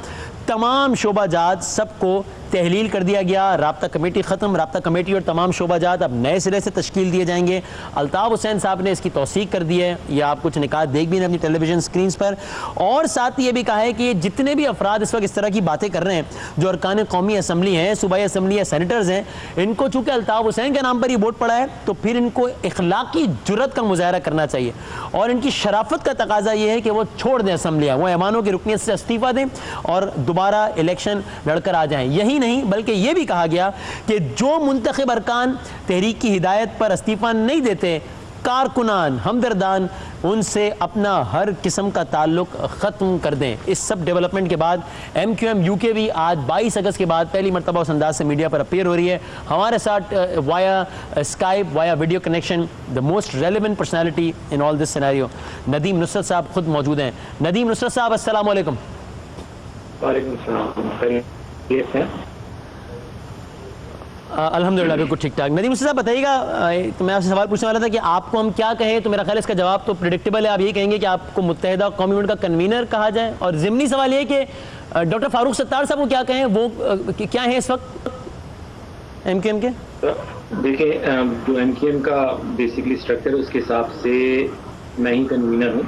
तमाम शोबाजात सबको तहलील कर दिया गया। राब्ता कमेटी ख़त्म, राब्ता कमेटी और तमाम शोबाजात अब नए सिरे से तश्कील दिए जाएंगे। अल्ताफ़ हुसैन साहब ने इसकी तौसीक कर दी है, यह आप कुछ निकात देख भी नहीं अपनी टेलीविजन स्क्रीन पर। और साथ ही ये भी कहा है कि जितने भी अफराद इस वक्त इस तरह की बातें कर रहे हैं, जो अरकान कौमी असम्बली हैं, सूबाई असम्बली या सेनेटर्स हैं, इनको चूँकि अल्ताफ़ हुसैन के नाम पर ही वोट पड़ा है तो फिर इनको इखलाकी जुर्रत का मुजाहरा करना चाहिए और इनकी शराफत का तकाजा ये है कि वो छोड़ दें असम्बलियाँ, वो ऐवानों की रुकनीत से इस्तीफ़ा दें और दोबारा इलेक्शन लड़कर आ जाएँ। यही नहीं बल्कि यह भी कहा गया कि जो मुंतखब अरकान तहरीक की हिदायत पर इस्तीफा नहीं देते, कारकुनान, हमदर्दान, उनसे अपना हर किस्म का ताल्लुक ख़त्म कर दें। इस सब डेवलपमेंट के बाद MQM UK भी आज 22 अगस्त के बाद पहली मरतबा उस अंदाज से मीडिया पर अपीयर हो रही है। हमारे साथ via Skype, via video connection the most relevant personality in all this scenario Nadeem Nusrat साहब खुद मौजूद हैं। नदीम नुसरत साहब अस्सलाम वालेकुम। अल्हम्दुलिल्लाह बिल्कुल ठीक ठाक। नदीम साहब बताइएगा, तो मैं आपसे सवाल पूछने वाला था कि आपको हम क्या कहें, तो मेरा ख्याल इसका जवाब तो प्रेडिक्टेबल है, आप यही कहेंगे कि आपको मुत्तहिदा कौमी मूवमेंट का कन्वीनर कहा जाए। और ज़िमनी सवाल ये कि डॉक्टर फारूक सत्तार साहब को क्या कहें, वो क्या है इस वक्त MQM के? देखिए, जो MQM का बेसिकली स्ट्रक्चर है उसके हिसाब से मैं ही कन्वीनर हूँ।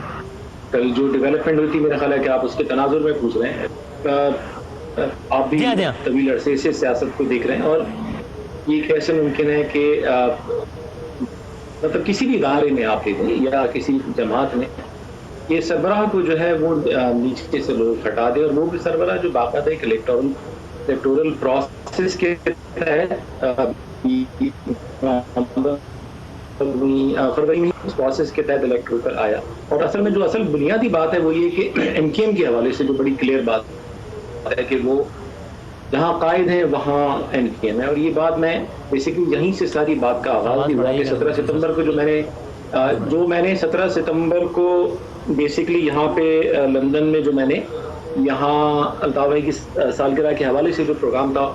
कल जो डेवलपमेंट हुई थी, मेरा ख्याल है कि आप उसके तनाजुर में पूछ रहे हैं। आप भी तवील अरसे से सियासत को देख रहे हैं और ये कैसे मुमकिन है कि मतलब किसी भी इदारे में आप देखें या किसी जमात में ये सरबराह को जो है वो नीचे से लोग हटा दे, और वो भी सरबराह जो बाकायदा एक इलेक्टोरल प्रोसेस के तहत फरवरी में उस प्रोसेस के तहत इलेक्ट होकर आया। और असल में जो असल बुनियादी बात है वो ये कि MKM के हवाले से जो बड़ी क्लियर बात है कि वो जहाँ कायद है वहाँ MKM है। और ये बात मैं बेसिकली यहीं से सारी बात का आगाज भी हुआ कि 17 सितंबर को जो मैंने 17 सितंबर को बेसिकली यहाँ पे लंदन में जो मैंने यहाँ अल्ताफ भाई की सालगिरह के हवाले से जो प्रोग्राम था,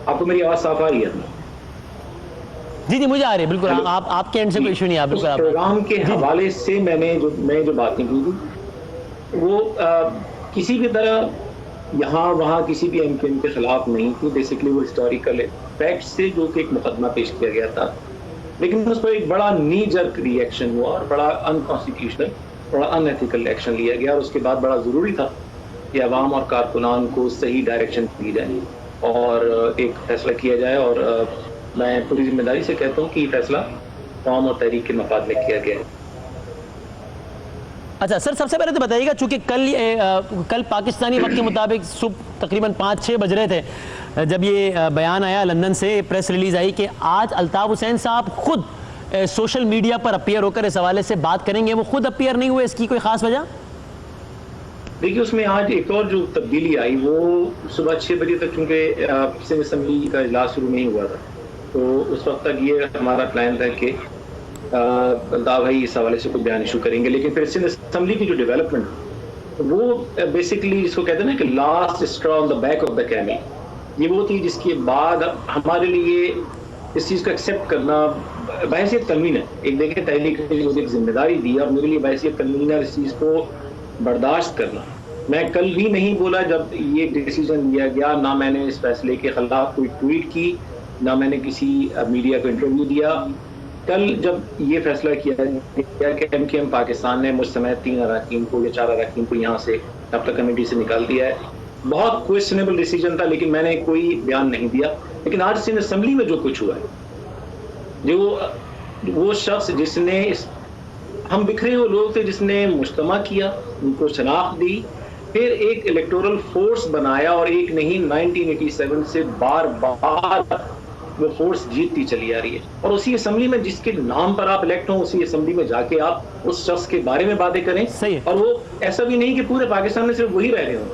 आपको मेरी आवाज़ साफ आ रही है? जी मुझे आ रही है बिल्कुल। आपके एंड से कोई इशू नहीं है, बिल्कुल। प्रोग्राम के हवाले से मैं जो बातें की थी वो किसी भी तरह यहाँ वहाँ किसी भी MKM के खिलाफ नहीं थी। बेसिकली वो हिस्टोरिकल फैक्ट से जो कि एक मुकदमा पेश किया गया था, लेकिन उस पर एक बड़ा नी जर्क रिएक्शन हुआ और बड़ा अनकॉन्स्टिट्यूशनल, बड़ा अनएथिकल एक्शन लिया गया। और उसके बाद बड़ा ज़रूरी था कि अवाम और कारकुनान को सही डायरेक्शन दी जाए और एक फैसला किया जाए। और मैं पूरी जिम्मेदारी से कहता हूँ कि ये फैसला कौम और तहरीक के मफाद में किया गया है। अच्छा सर, सबसे पहले तो बताइएगा, चूंकि कल पाकिस्तानी वक्त के मुताबिक सुबह तकरीबन 5-6 बज रहे थे जब ये बयान आया, लंदन से प्रेस रिलीज आई कि आज अल्ताफ हुसैन साहब खुद सोशल मीडिया पर अपीयर होकर इस हवाले से बात करेंगे। वो खुद अपीयर नहीं हुए, इसकी कोई खास वजह? देखिए, उसमें आज एक और जो तब्दीली आई वो सुबह 6 बजे तक, चूँकि सिंध असम्बली का इजलास शुरू नहीं हुआ था, तो उस वक्त तक ये हमारा प्लान था कि अल्ताफ भाई इस हवाले से कुछ बयान इशू करेंगे। लेकिन फिर सिंध असम्बली की जो डेवलपमेंट वो बेसिकली जिसको कहते हैं ना कि last straw on the back of the camel, ये वो थी जिसके बाद हमारे लिए इस चीज़ को एक्सेप्ट करना बहैसियत कन्वीनर, एक देखें तहरीक ने मुझे एक जिम्मेदारी दी और मेरे लिए बहैसियत कन्वीनर इस चीज़ को बर्दाश्त करना। मैं कल भी नहीं बोला जब ये डिसीजन लिया गया, ना मैंने इस फैसले के खिलाफ कोई ट्वीट की, ना मैंने किसी मीडिया को इंटरव्यू दिया। कल जब ये फैसला किया गया कि MKM पाकिस्तान ने मुझ समेत 3 अरकान को या 4 अरकान को यहाँ से डॉक्टर कमेटी से निकाल दिया है, बहुत क्वेश्चनेबल डिसीजन था, लेकिन मैंने कोई बयान नहीं दिया। लेकिन आज सिंध असम्बली में जो कुछ हुआ है, जो वो शख्स जिसने हम बिखरे हुए लोग थे, जिसने मुज्तमा किया, उनको शनाख्त दी, फिर एक इलेक्टोरल फोर्स बनाया और एक नहीं 1987 से बार बार वो फोर्स जीतती चली आ रही है। और उसी असम्बली में जिसके नाम पर आप इलेक्ट हो, उसी असम्बली में जाके आप उस शख्स के बारे में बातें करें। सही है। और वो ऐसा भी नहीं कि पूरे पाकिस्तान में सिर्फ वही रह रहे हों,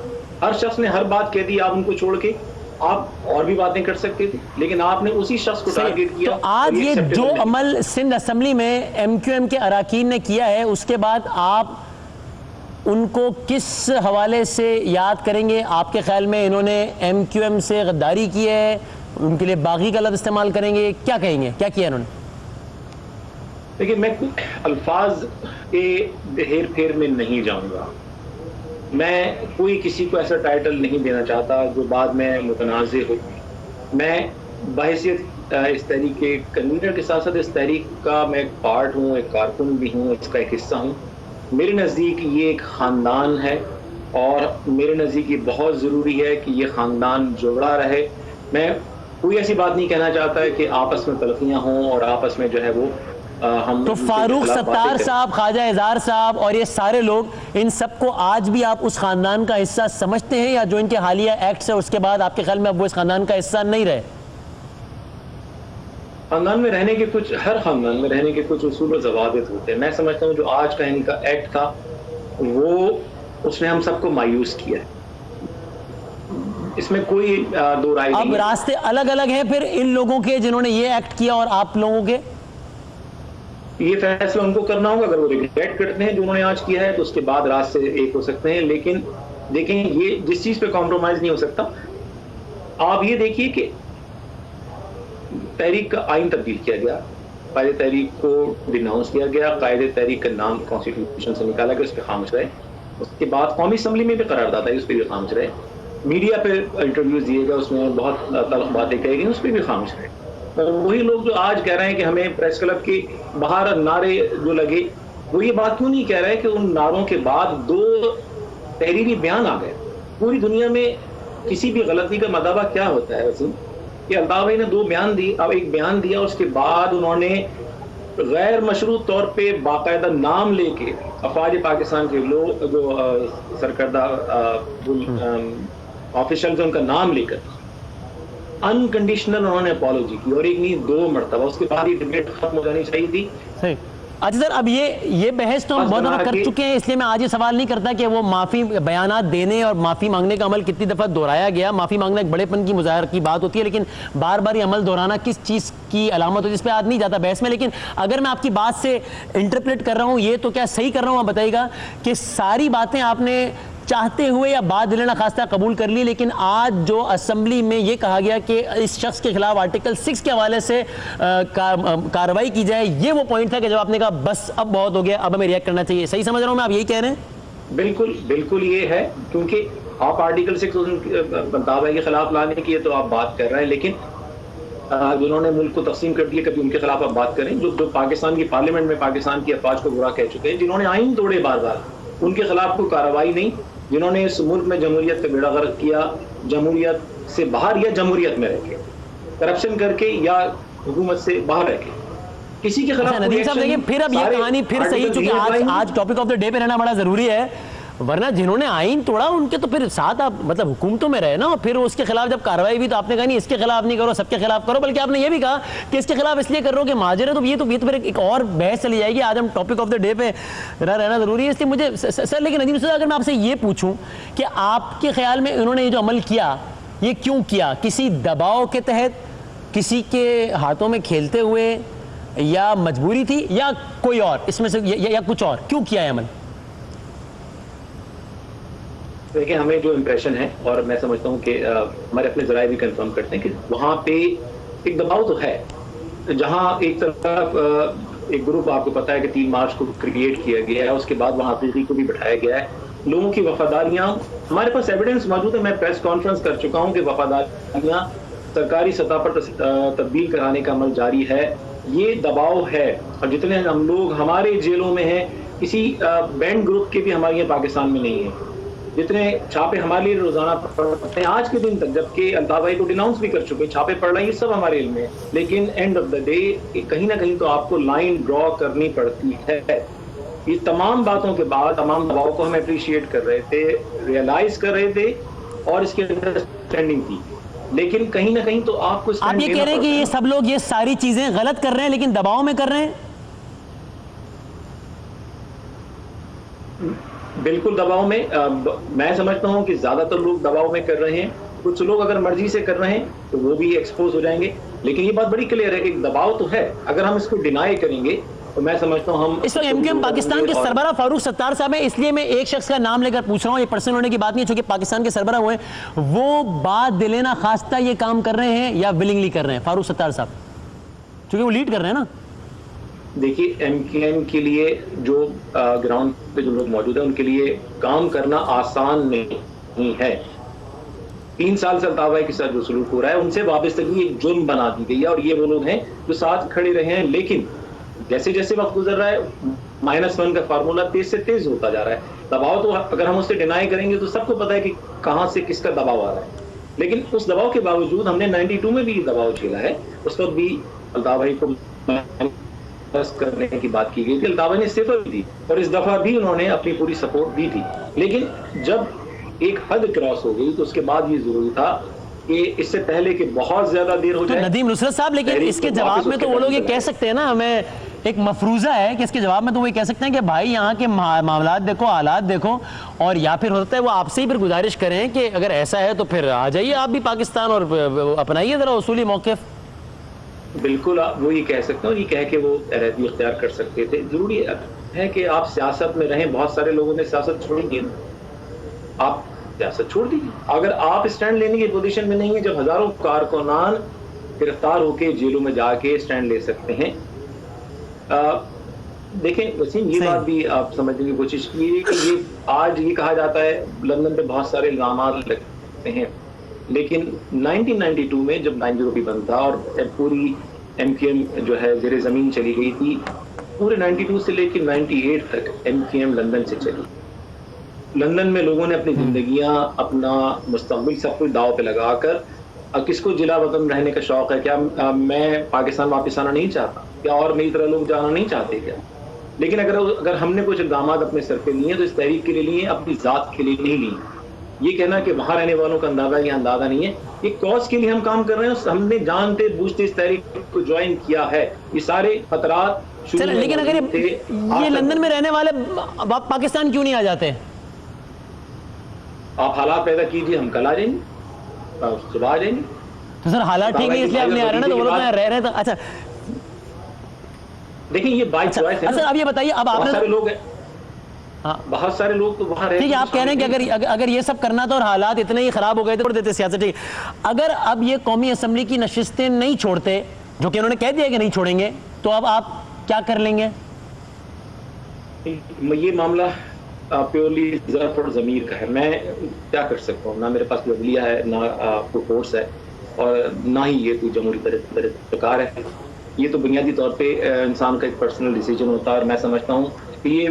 हर शख्स ने हर बात कह दी, आप उनको छोड़ के आप और भी बातें कर सकते थे, लेकिन आपने उसी शख्स को टारगेट किया। तो आज ये जो अमल सिंध असम्बली में MQM के अरकान ने किया है, उसके बाद आप उनको किस हवाले से याद करेंगे? आपके ख्याल में इन्होंने MQM से गद्दारी की है, उनके लिए बागी का लफ्ज़ इस्तेमाल करेंगे, क्या कहेंगे, क्या किया इन्होंने? देखिए, मैं अल्फाज के हेर फेर में नहीं जाऊंगा। मैं कोई किसी को ऐसा टाइटल नहीं देना चाहता जो बाद में मुतनाज़े हो। मैं बहैसियत इस तहरीक के कन्वीनर के साथ साथ इस तहरीक का मैं एक पार्ट हूँ, एक कारकुन भी हूँ, इसका एक हिस्सा हूँ। मेरे नज़दीक ये एक ख़ानदान है और मेरे नज़दीक ये बहुत ज़रूरी है कि ये ख़ानदान जुड़ा रहे। मैं कोई ऐसी बात नहीं कहना चाहता है कि आपस में तलखियाँ हों और आपस में जो है वो हम तो फारूक सत्तार साहब, ख्वाजा इज़हार साहब और ये सारे लोग, इन सबको आज भी आप उस खानदान का हिस्सा समझते हैं, या जो इनके हालिया एक्ट्स है उसके बाद आपके ख्याल में अब वो इस खानदान का हिस्सा नहीं रहे? खानदान में रहने के कुछ, हर खानदान में रहने के कुछ उसूल और ज़वाबित होते हैं। मैं समझता हूँ जो आज का इनका एक्ट था वो उसने हम सबको मायूस किया है, इसमें कोई दो राय नहीं। अब रास्ते अलग अलग हैं फिर इन लोगों के जिन्होंने ये एक्ट किया और आप लोगों के? ये फैसला उनको करना होगा। अगर वो रिग्रेट करते हैं जो उन्होंने आज किया है तो उसके बाद रास्ते एक हो सकते हैं, लेकिन देखें ये जिस चीज़ पे कॉम्प्रोमाइज़ नहीं हो सकता। आप ये देखिए कि तहरीक का आइन तब्दील किया गया, कायदे तहरीक को डिनाउंस किया गया, कायदे तहरीक का नाम कॉन्स्टिट्यूशन से निकाला गया, उस पर खामोश रहे। उसके बाद कौमी असम्बली में भी करारदाद आई, उस पर भी खामोश रहे। मीडिया पे इंटरव्यूज दिए गए, उसमें बहुत तल्ख बातें कही गई, उस पर भी खामोश रहे। और वही लोग जो आज कह रहे हैं कि हमें प्रेस क्लब के बाहर नारे जो लगे, वो ये बात क्यों नहीं कह रहे कि उन नारों के बाद 2 तहरीरी बयान आ गए। पूरी दुनिया में किसी भी गलती का मदाबा क्या होता है वैसे कि अल्ताफ भाई ने 2 बयान दिए। अब एक बयान दिया, उसके बाद उन्होंने गैर मशरूत तौर पे बाकायदा नाम लेके अफवाज पाकिस्तान के लोग जो सरकर्दा ऑफिशियल उनका नाम लेकर अनकंडीशनल उन्होंने अपॉलॉजी की, और एक नहीं 2 मरतबा, उसके बाद ही डिबेट खत्म हो जानी चाहिए थी। सही। अच्छा सर, अब ये बहस तो हम बहुत दफ़ा कर चुके हैं, इसलिए मैं आज ये सवाल नहीं करता कि वो माफ़ी बयानात देने और माफ़ी मांगने का अमल कितनी दफ़ा दोहराया गया। माफ़ी मांगना एक बड़ेपन की मुजाहर की बात होती है, लेकिन बार बार ये अमल दोहराना किस चीज़ की अलामत होती है, इस पर आज नहीं जाता बहस में। लेकिन अगर मैं आपकी बात से इंटरप्रेट कर रहा हूँ, ये तो क्या सही कर रहा हूँ, आप बताइएगा कि सारी बातें आपने चाहते हुए या बाद दिल खास्ता कबूल कर ली, लेकिन आज जो असेंबली में ये कहा गया कि इस शख्स के खिलाफ आर्टिकल 6 के हवाले से कार्रवाई की जाए, ये वो पॉइंट था कि जब आपने कहा बस अब बहुत हो गया, अब हमें रिएक्ट करना चाहिए। सही समझ रहा हूँ मैं, आप यही कह रहे हैं? बिल्कुल बिल्कुल ये है, क्योंकि आप आर्टिकल 6 दावे के खिलाफ लाने की तो आप बात कर रहे हैं, लेकिन जिन्होंने मुल्क को तकसीम कर दिया, कभी उनके खिलाफ आप बात करें, जो पाकिस्तान की पार्लियामेंट में पाकिस्तान की अफवाज को बुरा कह चुके हैं, जिन्होंने आइन तोड़े बार बार, उनके खिलाफ कोई कार्रवाई नहीं। जिन्होंने इस मुल्क में जमहूरियत का बेड़ा गर्क किया, जमहूरियत से बाहर या जमहूरियत में रह के करप्शन करके या हुकूमत से बाहर रह के किसी के खिलाफ। नदीम साहब देखिए, फिर अब ये कहानी फिर सही, चूंकि आज टॉपिक ऑफ द डे पे रहना बड़ा जरूरी है, वरना जिन्होंने आइन तोड़ा उनके तो फिर साथ आप मतलब हुकूमतों में रहे ना, फिर उसके खिलाफ जब कार्रवाई हुई तो आपने कहा नहीं इसके खिलाफ नहीं करो, सबके खिलाफ करो, बल्कि आपने ये भी कहा कि इसके खिलाफ इसलिए कर रहे हो कि माजिर है, तो ये तो फिर एक और बहस चली जाएगी। आज हम टॉपिक ऑफ द डे पे रहना जरूरी है, इसलिए मुझे सर, लेकिन नदीम साहब अगर मैं आपसे ये पूछूं कि आपके ख्याल में इन्होंने ये जो अमल किया, ये क्यों किया? किसी दबाव के तहत, किसी के हाथों में खेलते हुए, या मजबूरी थी, या कोई और इसमें से या कुछ और? क्यों किया है अमल? देखिए, हमें जो इम्प्रेशन है, और मैं समझता हूँ कि हमारे अपने जराए भी कंफर्म करते हैं कि वहाँ पे एक दबाव तो है, जहाँ एक तरफ एक ग्रुप, आपको पता है कि 3 मार्च को क्रिएट किया गया है, उसके बाद वहाँ हकीकी को भी बैठाया गया है, लोगों की वफादारियाँ, हमारे पास एविडेंस मौजूद है, मैं प्रेस कॉन्फ्रेंस कर चुका हूँ कि वफादारियाँ सरकारी सतह पर तब्दील कराने का अमल जारी है, ये दबाव है। और जितने हम लोग हमारे जेलों में हैं, किसी बैंड ग्रुप के भी हमारे यहाँ पाकिस्तान में नहीं है, जितने छापे हमारे लिए रोजाना पढ़ते हैं आज के दिन तक, जबकि अल्ताफ भाई को डिनाउंस भी कर चुके, छापे पढ़ रहे हैं, ये सब हमारे इल्म में। लेकिन एंड ऑफ द डे कहीं ना कहीं तो आपको लाइन ड्रॉ करनी पड़ती है। ये तमाम बातों के बाद, तमाम दबाव को हम अप्रिशिएट कर रहे थे, रियलाइज कर रहे थे, और इसके अंडरस्टैंडिंग थी, लेकिन कहीं ना कहीं तो आपको आप ये कह रहे हैं कि ये सब लोग ये सारी चीजें गलत कर रहे हैं, लेकिन दबाव में कर रहे हैं? बिल्कुल दबाव में। मैं समझता हूं कि ज्यादातर लोग दबाव में कर रहे हैं, कुछ लोग अगर मर्जी से कर रहे हैं तो वो भी एक्सपोज हो जाएंगे, लेकिन ये बात बड़ी क्लियर है कि दबाव तो है। अगर हम इसको डिनाई करेंगे तो मैं समझता हूं हम इस वक्त एमक्यूएम पाकिस्तान के सरबराह फारूक सत्तार साहब है, इसलिए मैं एक शख्स का नाम लेकर पूछ रहा हूं, ये पर्सनल होने की बात नहीं है, चूंकि पाकिस्तान के सरबराह हुए, वो बात दिलेना खास्ता ये काम कर रहे हैं या विलिंगली कर रहे हैं फारूक सत्तार साहब, क्योंकि वो लीड कर रहे हैं ना? देखिए, एमक्यूएम के लिए जो ग्राउंड पे जो लोग मौजूद हैं, उनके लिए काम करना आसान नहीं है। 3 साल से अल्ताफ भाई के साथ जो सलूक हो रहा है, उनसे वाबस्तगी एक जुर्म बना दी गई है, और ये वो लोग हैं जो साथ खड़े रहे हैं। लेकिन जैसे जैसे वक्त गुजर रहा है, -1 का फार्मूला तेज से तेज होता जा रहा है। दबाव तो अगर हम उससे डिनाई करेंगे तो सबको पता है कि कहाँ से किसका दबाव आ रहा है, लेकिन उस दबाव के बावजूद हमने 92 में भी दबाव झेला है। उस वक्त भी अल्ताफ भाई को करने की बात की गई थी, अल्ताफ भाई ने सिफर दी, और इस दफा भी उन्होंने अपनी पूरी सपोर्ट दी थी। लेकिन जब एक हद क्रॉस हो गई तो उसके बाद ये जरूरी था कि इससे पहले कि बहुत ज्यादा देर हो जाए। नदीम नुसरत साहब, लेकिन इसके जवाब में तो वो लोग ये कह सकते हैं ना, हमें एक मफरूजा है कि इसके जवाब में तो वो ये कह सकते हैं कि भाई यहाँ के मामलात देखो, हालात देखो, और या फिर होता है वो आपसे ही फिर गुजारिश करें कि अगर ऐसा है तो फिर आ जाइए आप भी पाकिस्तान और अपनाइए जरा उसूली मौक़िफ़। बिल्कुल वो ये कह सकते हैं, और ये कह के वो रहती इख्तियार कर सकते थे। जरूरी है कि आप सियासत में रहें। बहुत सारे लोगों ने सियासत छोड़ दी, आप सियासत छोड़ दीजिए। अगर आप स्टैंड लेने की पोजीशन में नहीं है, जब हजारों कारकुनान गिरफ्तार होकर जेलों में जाके स्टैंड ले सकते हैं। देखें वसीम, ये बात भी आप समझने की कोशिश कीजिए कि ये आज ये कहा जाता है लंदन पे बहुत सारे इल्जाम लगते हैं, लेकिन 1992 में जब 9/0 बंद था और पूरी एमक्यूएम जो है ज़ेरे ज़मीन चली गई थी, पूरे 92 से लेकर 98 तक एमक्यूएम लंदन से चली। लंदन में लोगों ने अपनी जिंदगियां, अपना मुस्तकबिल सब कुछ दाव पे लगाकर, किसको जिला वतन रहने का शौक है? क्या मैं पाकिस्तान वापस आना नहीं चाहता क्या? और मेरी तरह लोग जाना नहीं चाहते क्या? लेकिन अगर हमने कुछ इक़दाम अपने सर पे लिए तो इस तहरीक के लिए लिए, अपनी ज़ात के लिए नहीं लिए। ये कहना कि वहां रहने वालों का अंदाजा यहाँ अंदाजा नहीं है। ये कॉज के लिए हम काम कर रहे हैं, हमने जानते बूझते इस तहरीक को ज्वाइन किया है। ये सारे खतरात चलो, लेकिन अगर ये लंदन में रहने वाले पाकिस्तान क्यों नहीं आ जाते? आप हालात पैदा कीजिए, हम कल आ जाएंगे, सुबह आ जाएंगे। तो सर हालात ठीक नहीं इसलिए आप नहीं आ रहे ना, तो वो लोग रह रहे हैं। तो अच्छा देखिए ये बाई चॉइस है। अच्छा अब ये बताइए, अब आपने सारे लोग हैं, हाँ बहुत सारे लोग तो वहां ठीक है, आप कह रहे हैं कि अगर ये सब करना था और हालात इतने ही खराब हो गए थे तो देते सियासत। ठीक, अगर अब ये कौमी असम्बली की नशिस्तें नहीं छोड़ते, जो कि उन्होंने कह दिया कि नहीं छोड़ेंगे, तो अब आप क्या कर लेंगे? ये मामला प्योरली ज़र्फ और ज़मीर का है। मैं क्या कर सकता हूँ? ना मेरे पास कोई अदलिया है, ना कोई फोर्स है, और ना ही ये कोई जमहूरी सरकार है। ये तो बुनियादी तौर पे इंसान का एक पर्सनल डिसीजन होता है। और मैं समझता हूँ कि ये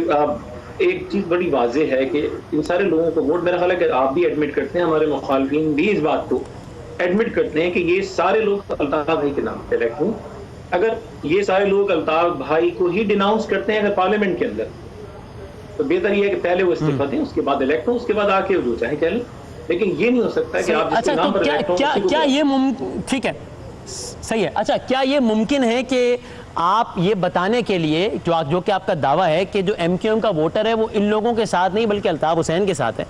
एक चीज़ बड़ी वाज़ेह है कि इन सारे लोगों को वोट, मेरा ख्याल है कि आप भी एडमिट करते हैं, हमारे मुखालिफिन भी इस बात को एडमिट करते हैं कि ये सारे लोग अल्ताफ भाई के नाम पे इलेक्ट हुए। अगर ये सारे लोग अल्ताफ भाई को ही डिनाउंस करते हैं अगर पार्लियामेंट के अंदर, तो बेहतर ये है कि पहले वो इस्तीफा दें, उसके बाद इलेक्ट हो, उसके बाद आके जो चाहे कह लें। लेकिन ये नहीं हो सकता कि आप अच्छा, तो क्या ये ठीक है, सही है। अच्छा, क्या ये मुमकिन है कि आप ये बताने के लिए जो कि आपका दावा है कि जो एमक्यूएम का वोटर है वो इन लोगों के साथ नहीं बल्कि अल्ताफ हुसैन के साथ है,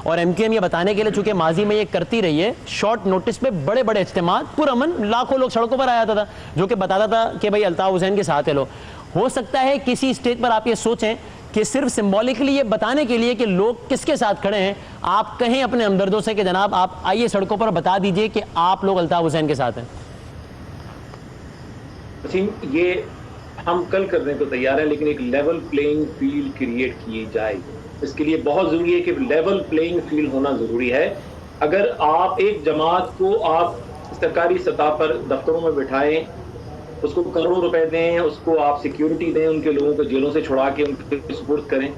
और एमक्यूएम ये बताने के लिए चूंकि माजी में ये करती रही है, शॉर्ट नोटिस पे बड़े बड़े इज्तिमात, पुरअमन लाखों लोग सड़कों पर आ जाता था जो कि बताता था कि भाई अल्ताफ हुसैन के साथ है लोग। हो सकता है किसी स्टेज पर आप ये सोचें कि सिर्फ सिंबॉलिकली ये बताने के लिए कि लोग किसके साथ खड़े हैं, आप कहें अपने हमदर्दों से कि जनाब आप आइए सड़कों पर बता दीजिए कि आप लोग अल्ताफ हुसैन के साथ हैं। ये हम कल करने को तैयार हैं, लेकिन एक लेवल प्लेइंग फील्ड क्रिएट की जाए। इसके लिए बहुत ज़रूरी है कि लेवल प्लेइंग फील्ड होना ज़रूरी है। अगर आप एक जमात को आप सरकारी सतह पर दफ्तरों में बिठाएं, उसको करोड़ों रुपए दें, उसको आप सिक्योरिटी दें, उनके लोगों को जेलों से छुड़ा के उनके सुपुर्द करें,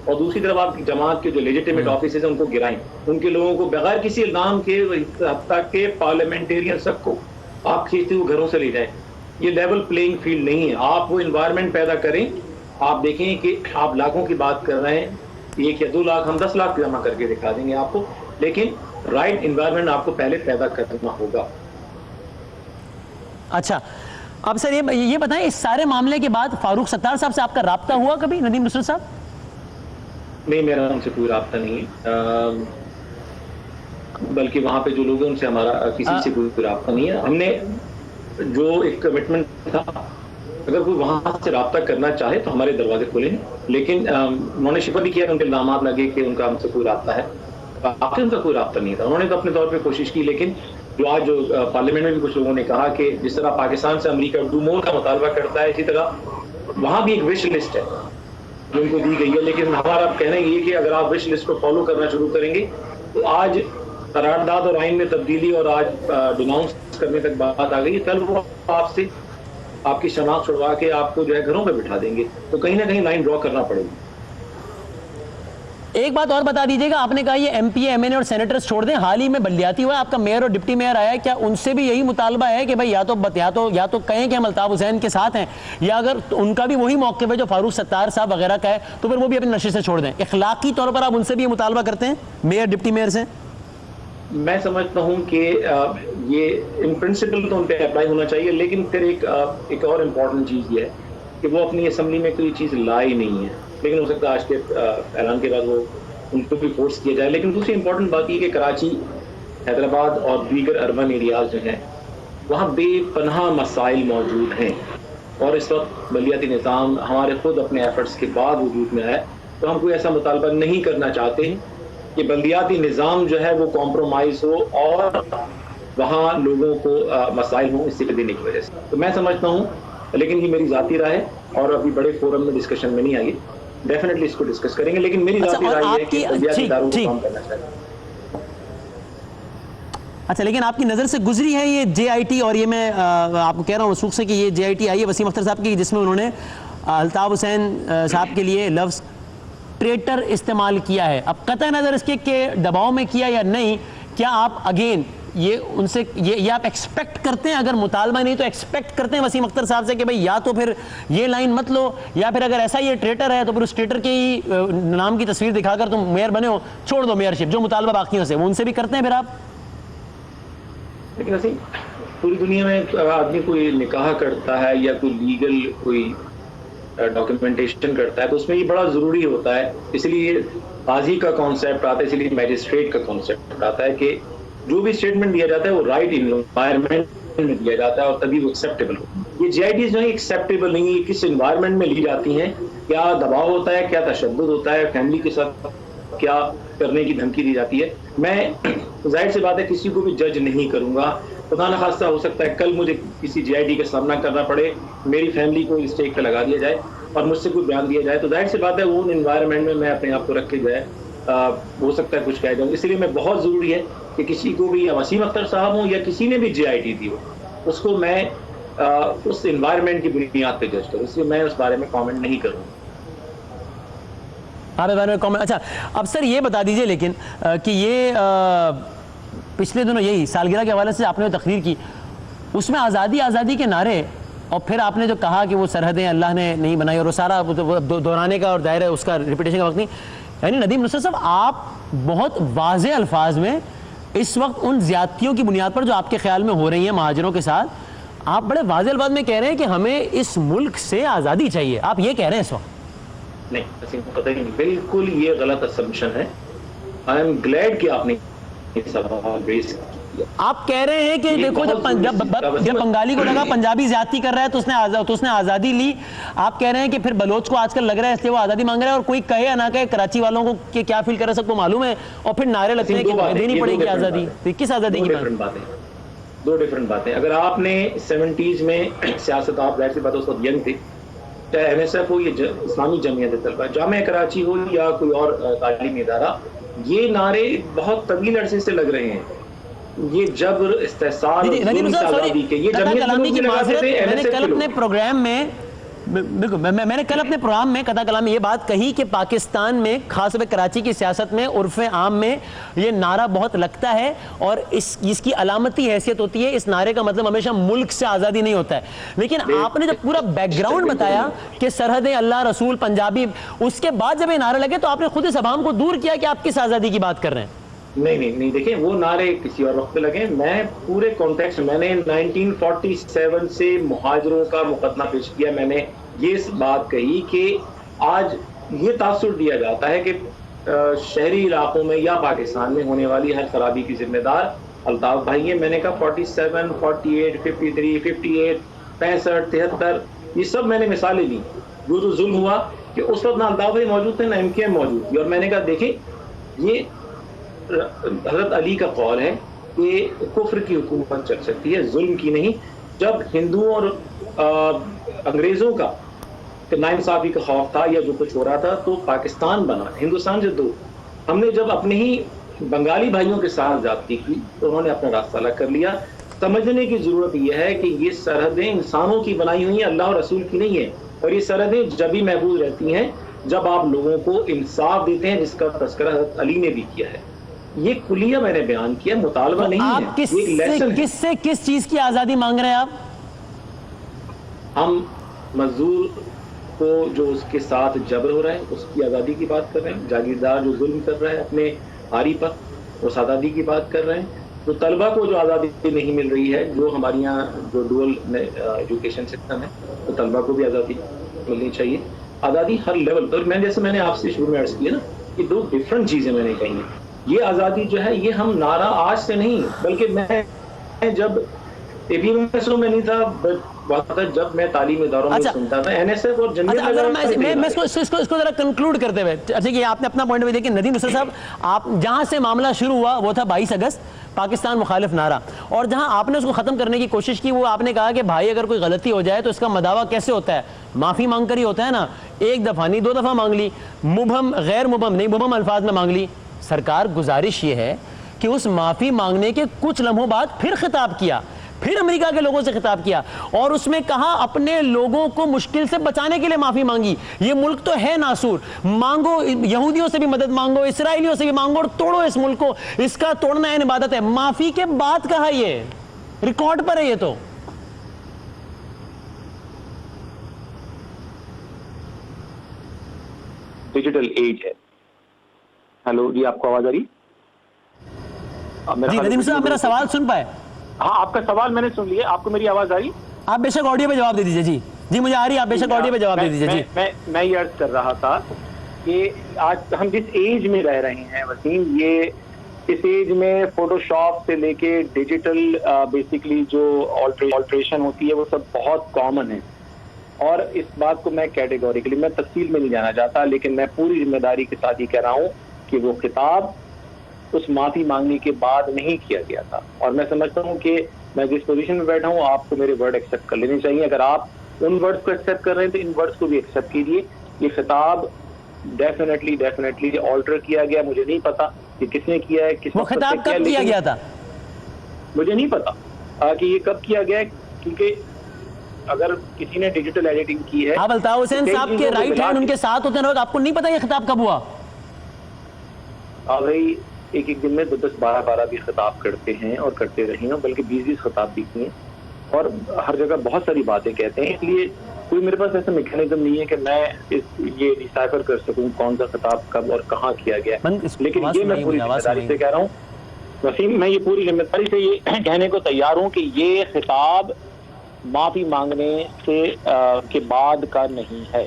और दूसरी तरफ आप जमात के जो लेजिटिमेट ऑफिस हैं उनको गिराएं, उनके लोगों को बगैर किसी इल्जाम के, हत्ता के पार्लियामेंटेरियन सबको आप खींचते हुए घरों से ले जाएं, ये लेवल प्लेइंग फील्ड नहीं है। आप वो इन्वायरमेंट पैदा करें। आप देखें कि आप लाखों की बात कर रहे हैं, 1 या 2 लाख, हम 10 लाख जमा करके दिखा देंगे आपको, लेकिन राइट इन्वायरमेंट आपको पहले पैदा करना होगा। अच्छा, अब सर ये बताएं, इस सारे मामले के बाद फारूक सत्तार साहब से आपका राब्ता हुआ कभी, नदीम नुसरत साहब? नहीं, मेरा उनसे कोई राब्ता नहीं है, बल्कि वहाँ पे जो लोग हैं उनसे हमारा किसी से कोई राब्ता नहीं है। हमने जो एक कमिटमेंट था, अगर कोई वहाँ से राब्ता करना चाहे तो हमारे दरवाजे खुले हैं, लेकिन उन्होंने शिफा भी किया, उनके इल्जामात लगे कि उनका हमसे कोई राब्ता है। आपसे उनका कोई राब्ता नहीं था, उन्होंने तो अपने तौर पे कोशिश की, लेकिन जो आज जो पार्लियामेंट में भी कुछ लोगों ने कहा कि जिस तरह पाकिस्तान से अमेरिका डू मोर का मुतालबा करता है, इसी तरह वहाँ भी एक विश लिस्ट है जो उनको दी गई है। लेकिन हमारा कहना ये कि अगर आप विश लिस्ट को फॉलो करना शुरू करेंगे तो आज करारदाद और आइन में तब्दीली और आज डिनाउंस करने तक बात आ गई, कल वो आपसे आपकी शनाख्त छुड़वा के आपको जो है घरों पे बिठा देंगे, तो कहीं ना कहीं लाइन ड्रॉ करना पड़ेगी। एक बात और बता दीजिएगा, आपने कहा ये एमपी, एमएनए और सेनेटर्स छोड़ दें, हाल ही में बल्दियाती हुआ, आपका मेयर और डिप्टी मेयर आया है, क्या उनसे भी यही मुतालबा है कि भाई या तो कहें कि हम अल्ताफ हुसैन के साथ हैं, या अगर तो उनका भी वही मौक़िफ़ है जो फारूक सत्तार साहब वगैरह का है, तो फिर वो भी अपनी नशे से छोड़ दें? इखलाकी तौर पर आप उनसे भी ये मुतालबा करते हैं, मेयर डिप्टी मेयर से? मैं समझता हूं कि ये इन प्रिंसिपल तो उन पर अप्लाई होना चाहिए, लेकिन फिर एक और इम्पॉर्टेंट चीज़ ये है कि वो अपनी असम्बली में कोई चीज़ लाई नहीं है, लेकिन हो सकता है आज के ऐलान के बाद वो उनको भी फोर्स किया जाए। लेकिन दूसरी इम्पॉर्टेंट बात ये कि कराची, हैदराबाद और दीगर अर्बन एरियाज जो हैं वहाँ बेपनाह मसाइल मौजूद हैं, और इस वक्त बल्दियाती निज़ाम हमारे खुद अपने एफर्ट्स के बाद वजूद में है, तो हम कोई ऐसा मुतालबा नहीं करना चाहते कि बल्दियाती निज़ाम जो है वो कॉम्प्रोमाइज़ हो और वहाँ लोगों को मसाइल हों इससे देने की वजह से। तो मैं समझता हूँ, लेकिन ये मेरी ज़ाती राय है और अभी बड़े फोरम में डिस्कशन में नहीं आई, डेफिनेटली इसको डिस्कस करेंगे, लेकिन मेरी ज़ाती राय है कि बल्दियाती इदारों को काम करना चाहिए। अच्छा, लेकिन आपकी नज़र से गुजरी है ये JIT, और ये मैं आपको कह रहा हूँ वसूख से कि ये JIT आई है वसीम अख्तर साहब की, जिसमें उन्होंने अल्ताफ हुसैन साहब के लिए लफ्ज़ ट्रेटर इस्तेमाल किया है। अब कतई नज़र इसके के दबाव में किया या नहीं, क्या आप अगेन ये उनसे ये आप एक्सपेक्ट करते हैं, अगर मुतालबा नहीं तो एक्सपेक्ट करते हैं वसीम अख्तर साहब से कि भाई या तो फिर ये लाइन मत लो, या फिर अगर ऐसा ये ट्रेटर है तो फिर उस ट्रेटर के ही नाम की तस्वीर दिखाकर तुम मेयर बने हो, छोड़ दो मेयरशिप, जो मुतालबा बाकियों से वो उनसे भी करते हैं फिर आप? लेकिन वसीम, पूरी दुनिया में आदमी कोई निकाह करता है या कोई लीगल कोई डॉक्यूमेंटेशन करता है तो उसमें ये बड़ा ज़रूरी होता है, इसलिए काजी का कॉन्सेप्ट आता है, इसलिए मैजिस्ट्रेट का कॉन्सेप्ट आता है कि जो भी स्टेटमेंट दिया जाता है वो राइट इन्वायरमेंट में दिया जाता है और तभी वो एक्सेप्टेबल हो। ये GITs जो है एक्सेप्टेबल नहीं है, किस इन्वायरमेंट में ली जाती हैं, क्या दबाव होता है, क्या तशद्दुद होता है, फैमिली के साथ क्या करने की धमकी दी जाती है। मैं जाहिर सी बात है किसी को भी जज नहीं करूंगा, खुदा न खास्ता हो सकता है कल मुझे किसी GIT का सामना करना पड़े, मेरी फैमिली को स्टेक पे लगा दिया जाए और मुझसे कोई बयान दिया जाए, तो जाहिर सी बात है वो इन्वायरमेंट में मैं अपने आप को रख के जो है हो सकता है कुछ कह जाऊँ। इसलिए मैं बहुत ज़रूरी है कि किसी को भी, या वसीम अख्तर साहब हो या किसी ने भी GIT दी हो, उसको मैं उस इन्वायरमेंट की बुनियाद पे जज करूँ, इसलिए मैं उस बारे में कमेंट नहीं करूँगा। आप इस बारे में कमेंट, अच्छा अब सर ये बता दीजिए लेकिन कि ये पिछले दिनों यही सालगिरह के हवाले से आपने जो तकरीर की उसमें आज़ादी आज़ादी के नारे, और फिर आपने जो कहा कि वो सरहदें अल्लाह ने नहीं बनाई और वो सारा दोहराने का और दायरा उसका रिपीटेशन का वक्त नहीं, यानी नदीम नुसरत साहब आप बहुत वाज़े अल्फाज में इस वक्त उन ज़्यादतियों की बुनियाद पर जो आपके ख्याल में हो रही हैं महाजरों के साथ, आप बड़े वाज़े अल्फाज में कह रहे हैं कि हमें इस मुल्क से आज़ादी चाहिए, आप ये कह रहे हैं इस वक्त? नहीं वसीम, पता ही नहीं, बिल्कुल ये गलत असम्पशन है। आई एम ग्लैड कि आपने सवाल रेज किया। आप कह रहे हैं कि देखो जब बंगाली को लगा पंजाबी ज्यादती कर रहा है तो उसने आज़ादी ली, आप कह रहे हैं कि फिर बलोच को आजकल लग रहा है इसलिए वो आज़ादी मांग रहा है, और कोई कहे या ना कहे कराची वालों को कि क्या फील कर रहा है सबको मालूम है, और फिर नारे लगते हैं कि देनी पड़ेगी आज़ादी, तो किस आज़ादी की बात? दो डिफरेंट बातें। अगर आपने 70s में सियासत, आप जाहिर सी बात उस वक्त यंग थे, चाहे NSF हो या इस्लामी जमीयत तलबा, जामिया कराची हो या कोई और तालीमी इदारा, ये नारे बहुत तवील अरसे से लग रहे हैं। ये जबर इस्तेसाल के ये जमीयत की लगाते थे। मैंने कल अपने प्रोग्राम में बिल्कुल मैंने कल अपने प्रोग्राम में कथा कलाम में ये बात कही कि पाकिस्तान में खासतौर पर कराची की सियासत में उर्फ़ आम में ये नारा बहुत लगता है और इसकी अलामती हैसियत होती है। इस नारे का मतलब हमेशा मुल्क से आज़ादी नहीं होता है, लेकिन आपने जब पूरा बैकग्राउंड बताया कि सरहदें अल्लाह रसूल पंजाबी, उसके बाद जब ये नारे लगे तो आपने खुद इस अवाम को दूर किया कि आप किस आज़ादी की बात कर रहे हैं। नहीं देखिए, वो नारे किसी और वक्त पे लगे। मैं पूरे कॉन्टेक्स्ट, मैंने 1947 से मुहाजिरों का मुकदमा पेश किया। मैंने ये बात कही कि आज ये तासुर दिया जाता है कि शहरी इलाकों में या पाकिस्तान में होने वाली हर खराबी की जिम्मेदार अल्ताफ भाई है। मैंने कहा 47, 48, 53, 58, 65, 73, ये सब मैंने मिसालें दी। वो जो जुल्म हुआ कि उस वक्त ना अल्ताफ भाई मौजूद थे ना MKM मौजूद थी, और मैंने कहा देखें, ये हजरत अली का कौल है कि कुफ्र की हुकूमत चल सकती है, जुल्म की नहीं। जब हिंदुओं और अंग्रेज़ों का नाइंसाफी का खौफ था या जो कुछ हो रहा था, तो पाकिस्तान बना, हिंदुस्तान जो दो, हमने जब अपने ही बंगाली भाइयों के साथ ज़्यादती की तो उन्होंने अपना रास्ता अलग कर लिया। समझने की ज़रूरत यह है कि ये सरहदें इंसानों की बनाई हुई हैं, अल्लाह और रसूल की नहीं है, और ये सरहदें जब भी महफूज रहती हैं जब आप लोगों को इंसाफ देते हैं, जिसका तज़किरा हज़रत अली ने भी किया है। ये कुलिया मैंने बयान किया, मुतालबा नहीं है। आप किस चीज की आज़ादी मांग रहे हैं आप? हम मजदूर को जो उसके साथ जबर हो रहा है उसकी आज़ादी की बात कर रहे हैं। जागीरदार जो जुल्म कर रहा है अपने हारी पर, उस आज़ादी की बात कर रहे हैं। तो तलबा को जो आज़ादी नहीं मिल रही है, जो हमारे यहाँ जो डुअल एजुकेशन सिस्टम है, तो तलबा को भी आज़ादी मिलनी चाहिए। आज़ादी हर लेवल पर। मैंने आपसे शुरू में अर्ज़ किया ना, ये दो डिफरेंट चीज़ें मैंने कही हैं। ये आज़ादी जो है, ये हम नारा आज से नहीं, बल्कि मैं जब ABMSO में नहीं था, जब मैं तालीमी इदारों में सुनता था NSF और मैं इसको जरा कंक्लूड करते हुए, अच्छा कि आपने अपना पॉइंट भी देखिए। नदीम नुसरत साहब, आप जहां से मामला शुरू हुआ वो था 22 अगस्त पाकिस्तान मुखालिफ नारा, और जहां आपने उसको खत्म करने की कोशिश की वो आपने कहा कि भाई अगर कोई गलती हो जाए तो इसका मदावा कैसे होता है, माफ़ी मांग कर ही होता है ना, एक दफ़ा नहीं 2 दफ़ा मांग ली, मुबहम गैर मुबहम नहीं, मुबहम अल्फाज में मांग ली। सरकार गुजारिश ये है कि उस माफ़ी मांगने के कुछ लम्हों बाद फिर खिताब किया, फिर अमेरिका के लोगों से खिताब किया और उसमें कहा अपने लोगों को मुश्किल से बचाने के लिए माफी मांगी। ये मुल्क तो है नासूर, मांगो, यहूदियों से भी मदद मांगो, इसराइलियों से भी मांगो और तोड़ो इस मुल्क को। इसका तोड़ना है इबादत है। माफी के बाद कहा, ये रिकॉर्ड पर है ये तो। डिजिटल एज है। हेलो जी, आपको आवाज आ रही? जी नदीम साहब, मेरा सवाल सुन पाए? हाँ, आपका सवाल मैंने सुन लिया। आपको मेरी आवाज आ रही? आप बेशक ऑडियो पे जवाब दे दीजिए। जी जी मुझे आ रही है, आप बेशक ऑडियो पे जवाब दे दीजिए। जी मैं ये अर्ज कर रहा था कि आज हम जिस एज में रह रहे हैं वसीम, ये इस एज में फोटोशॉप से लेके डिजिटल बेसिकली जो ऑल्ट्रेशन होती है वो सब बहुत कॉमन है। और इस बात को मैं कैटेगोरिकली, मैं तफसील में नहीं जाना चाहता, लेकिन मैं पूरी जिम्मेदारी के साथ ही कह रहा हूँ कि वो खिताब उस माफी मांगने के बाद नहीं किया गया था। और मैं समझता हूँ कि मैं जिस पोजीशन में बैठा हूँ, आपको मेरे वर्ड एक्सेप्ट कर लेने चाहिए। अगर आप उन वर्ड्स को एक्सेप्ट कर रहे हैं तो इन वर्ड्स को भी एक्सेप्ट कीजिए। ये खिताब डेफिनेटली ऑल्टर किया गया। मुझे नहीं पता कि किसने किया है, किस वो खिताब कब किया गया था, मुझे नहीं पता कि ये कब किया गया है, क्योंकि अगर किसी ने डिजिटल एडिटिंग की है। आप अल्ताफ हुसैन साहब के राइट हैंड उनके साथ होते हैं, आपको नहीं पता ये खिताब कब हुआ? भाई एक दिन में 10-12 भी खिताब करते हैं और करते रहे हैं, बल्कि 20 खिताब भी किए और हर जगह बहुत सारी बातें कहते हैं। इसलिए कोई मेरे पास ऐसा मैकेनिज्म नहीं है कि मैं ये डिसाइफर कर सकूं कौन सा खिताब कब और कहाँ किया गया। लेकिन ये मैं पूरी जिम्मेदारी से कह रहा हूँ वसीम, मैं ये पूरी जिम्मेदारी से ये कहने को तैयार हूँ कि ये खिताब माफी मांगने से के बाद का नहीं है।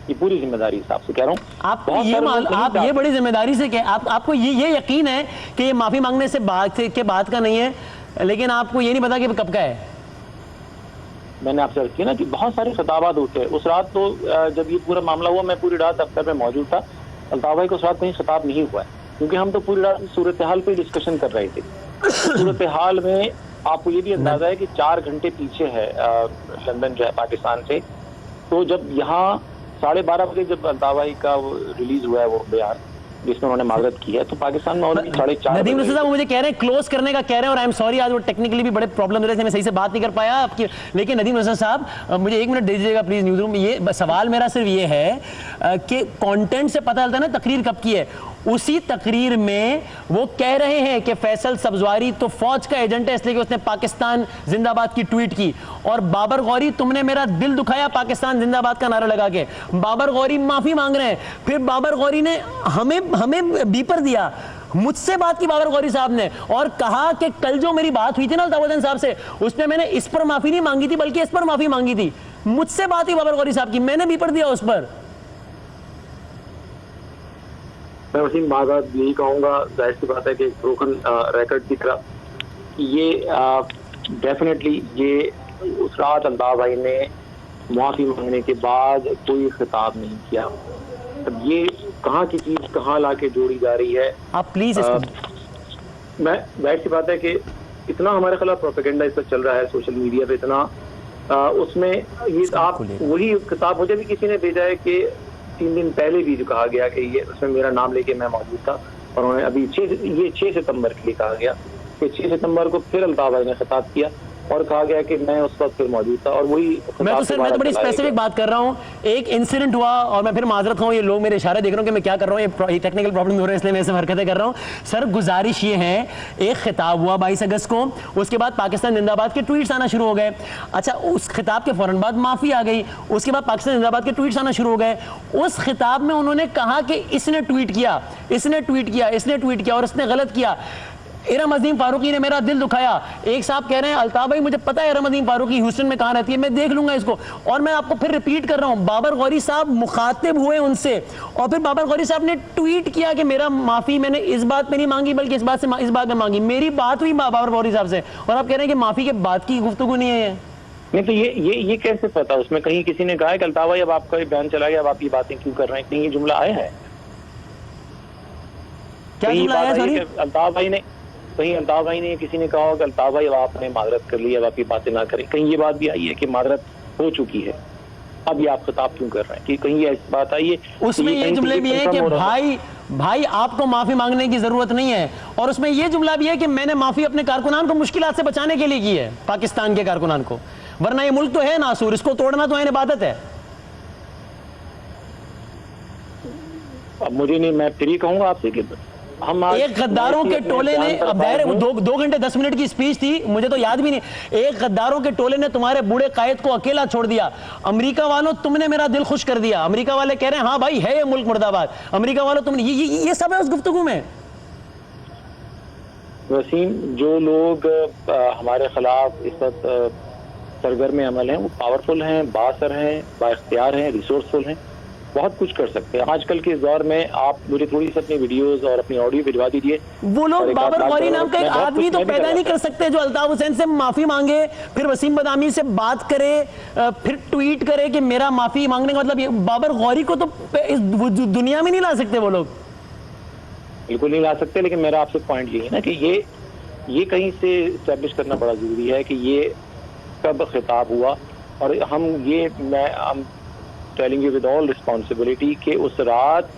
ये पूरी जिम्मेदारी से आपसे कह रहा हूँ। आप ये बड़ी जिम्मेदारी से आपको ये यकीन है कि ये माफी मांगने से बाद का नहीं है, लेकिन आपको ये नहीं पता कि कब का है। मैंने आपसे अर्ज किया ना कि बहुत सारे खिताबात होते हैं। उस रात तो जब ये पूरा मामला हुआ, मैं पूरी रात दफ्तर में मौजूद था। अल्ताफ भाई को उस रात कहीं खिताब नहीं हुआ है, क्योंकि हम तो पूरी रात सूरत हाल पे डिस्कशन कर रहे थे। सूरत हाल में आपको ये भी अंदाजा है कि 4 घंटे पीछे है लंदन जो है पाकिस्तान से। तो जब यहाँ 12:30 बजे जब अल्ताफ भाई का रिलीज हुआ है वो बयान जिसमें उन्होंने माजरत की है, तो पाकिस्तान में ऑलरेडी 4:30 नदीम रसूल साहब मुझे कह रहे हैं क्लोज करने का कह रहे हैं, और आई एम सॉरी आज वो टेक्निकली भी बड़े प्रॉब्लम हो रहे थे, मैं सही से बात नहीं कर पाया आपकी। लेकिन नदीम रसूल साहब मुझे 1 मिनट दे दीजिएगा प्लीज न्यूज़ रूम। ये सवाल मेरा सिर्फ ये है कि कंटेंट से पता चलता है ना तकरीर कब की है। उसी तकरीर में वो कह रहे हैं कि फैसल सब्जवारी तो फौज का एजेंट है इसलिए कि उसने पाकिस्तान जिंदाबाद की ट्वीट की, और बाबर गौरी तुमने मेरा दिल दुखाया पाकिस्तान जिंदाबाद का नारा लगा के। बाबर गौरी माफी मांग रहे हैं, फिर बाबर गौरी ने हमें बीपर दिया, मुझसे बात की बाबर गौरी साहब ने और कहा कि कल जो मेरी बात हुई थी ना अल्ताफ हुसैन साहब से, उसमें मैंने इस पर माफी नहीं मांगी थी बल्कि इस पर माफी मांगी थी। मुझसे बात हुई बाबर गौरी साहब की, मैंने बीपर दिया उस पर। मैं वसीम बात यही कहूँगा, जाहिर सी बात है कि ब्रोकन रिकॉर्ड की तरह ये डेफिनेटली ये उस रात अल्ताफ भाई ने माफी मांगने के बाद कोई खिताब नहीं किया। अब ये कहाँ की चीज कहाँ लाके जोड़ी जा रही है, आप प्लीज मैं जाहिर सी बात है कि इतना हमारे खिलाफ प्रोपेगेंडा इस पर चल रहा है सोशल मीडिया पे, इतना उसमें ये आप वही किताब मुझे भी किसी ने भेजा है कि 3 दिन पहले भी जो कहा गया कि ये उसमें मेरा नाम लेके मैं मौजूद था, और उन्होंने अभी 6 सितंबर के लिए कहा गया कि 6 सितंबर को फिर अल्ताफ भाई ने खिताब किया और कहा गया कि मैं उस वक्त फिर मौजूद था। और वही मैं तो बड़ी स्पेसिफिक बात कर रहा हूँ। एक इंसिडेंट हुआ और मैं फिर माजरत हूँ, ये लोग मेरे इशारे देख रहे हो कि मैं क्या कर रहा हूँ, ये टेक्निकल प्रॉब्लम हो रहा है इसलिए मैं ऐसे हरकतें कर रहा हूँ। सर गुजारिश ये है, एक खिताब हुआ 22 अगस्त को, उसके बाद पाकिस्तान जिंदाबाद के ट्वीट्स आना शुरू हो गए। अच्छा, उस खिताब के फौरन बाद माफी आ गई, उसके बाद पाकिस्तान जिंदाबाद के ट्वीट्स आना शुरू हो गए। उस खिताब में उन्होंने कहा कि इसने ट्वीट किया, इसने ट्वीट किया, इसने ट्वीट किया और इसने गलत किया। इरम अजीम फारूकी ने मेरा दिल दुखाया। एक साहब कह रहे हैं अल्ताफ भाई मुझे पता है इरम अजीम फारूकी ह्यूस्टन में कहाँ रहती है, मैं देख लूंगा इसको। और मैं आपको फिर रिपीट कर रहा हूँ, बाबर गौरी साहब मुखातिब हुए उनसे और फिर बाबर गौरी साहब ने ट्वीट किया कि मेरा माफी मैंने इस बात में नहीं मांगी बल्कि इस बात में मांगी। मेरी बात हुई बाबर गौरी साहब से और आप कह रहे हैं कि माफी के बाद की गुफ्तगू नहीं है। नहीं तो ये कैसे पता? उसमें कहीं किसी ने कहा है कि अल्ताफ भाई अब आपका बयान चला गया, अब आप ये बातें क्यों कर रहे हैं? कहीं ये जुमला आया है? क्या जुमला आया? सॉरी, अल्ताफ भाई ने कहीं अल्ताफ भाई ने किसी ने कहा कि अल्ताफ भाई अब आपने माजरत कर ली, अब आप ये बातें ना करें? कहीं ये बात भी आई है कि माजरत हो चुकी है, अब ये आप खिताब क्यों कर रहे हैं? कि कहीं ऐसी बात आई है? उसमें ये जुमले भी है कि भाई आपको माफी मांगने की जरूरत नहीं है और उसमें यह जुमला भी है कि मैंने माफी अपने कारकुनान को मुश्किलात से बचाने के लिए की है, पाकिस्तान के कारकुनान को, वरना ये मुल्क तो है नासूर, इसको तोड़ना तो इबादत है। अब मुझे नहीं, मैं फिर ही कहूंगा आपसे कि हम एक गद्दारों के टोले ने, अब दो घंटे 10 मिनट की स्पीच थी, मुझे तो याद भी नहीं, एक गद्दारों के टोले ने तुम्हारे बूढ़े कायद को अकेला छोड़ दिया। अमेरिका वालों तुमने मेरा दिल खुश कर दिया। अमेरिका वाले कह रहे हैं हाँ भाई है ये मुल्क मुर्दाबाद। अमेरिका वालों तुमने ये सब है उस गुफ्तगू में। वसीम, जो लोग हमारे खिलाफ इस वक्त सरगर्म अमल हैं वो पावरफुल हैं, बाअसर हैं, बाइख्तियार हैं, रिसोर्सफुल हैं, बहुत कुछ कर सकते हैं। आजकल के इस दौर में आप मुझे थोड़ी सी अपनी वीडियोस और अपनी ऑडियो भिजवा दीजिए। वो लोग बाबर गौरी नाम का एक आदमी तो पैदा नहीं कर सकते जो अल्ताफ हुसैन से माफी मांगे, फिर वसीम बदामी से बात करे, फिर ट्वीट करे कि मेरा माफी मांगने का मतलब ये। बाबर गौरी को तो इस दुनिया में नहीं ला सकते वो लोग, बिल्कुल नहीं ला सकते। लेकिन मेरा आपसे पॉइंट ये है ना कि ये कहीं से इस्टेब्लिश करना बड़ा जरूरी है कि ये कब खिताब हुआ। और I'm telling you with all responsibility कि उस रात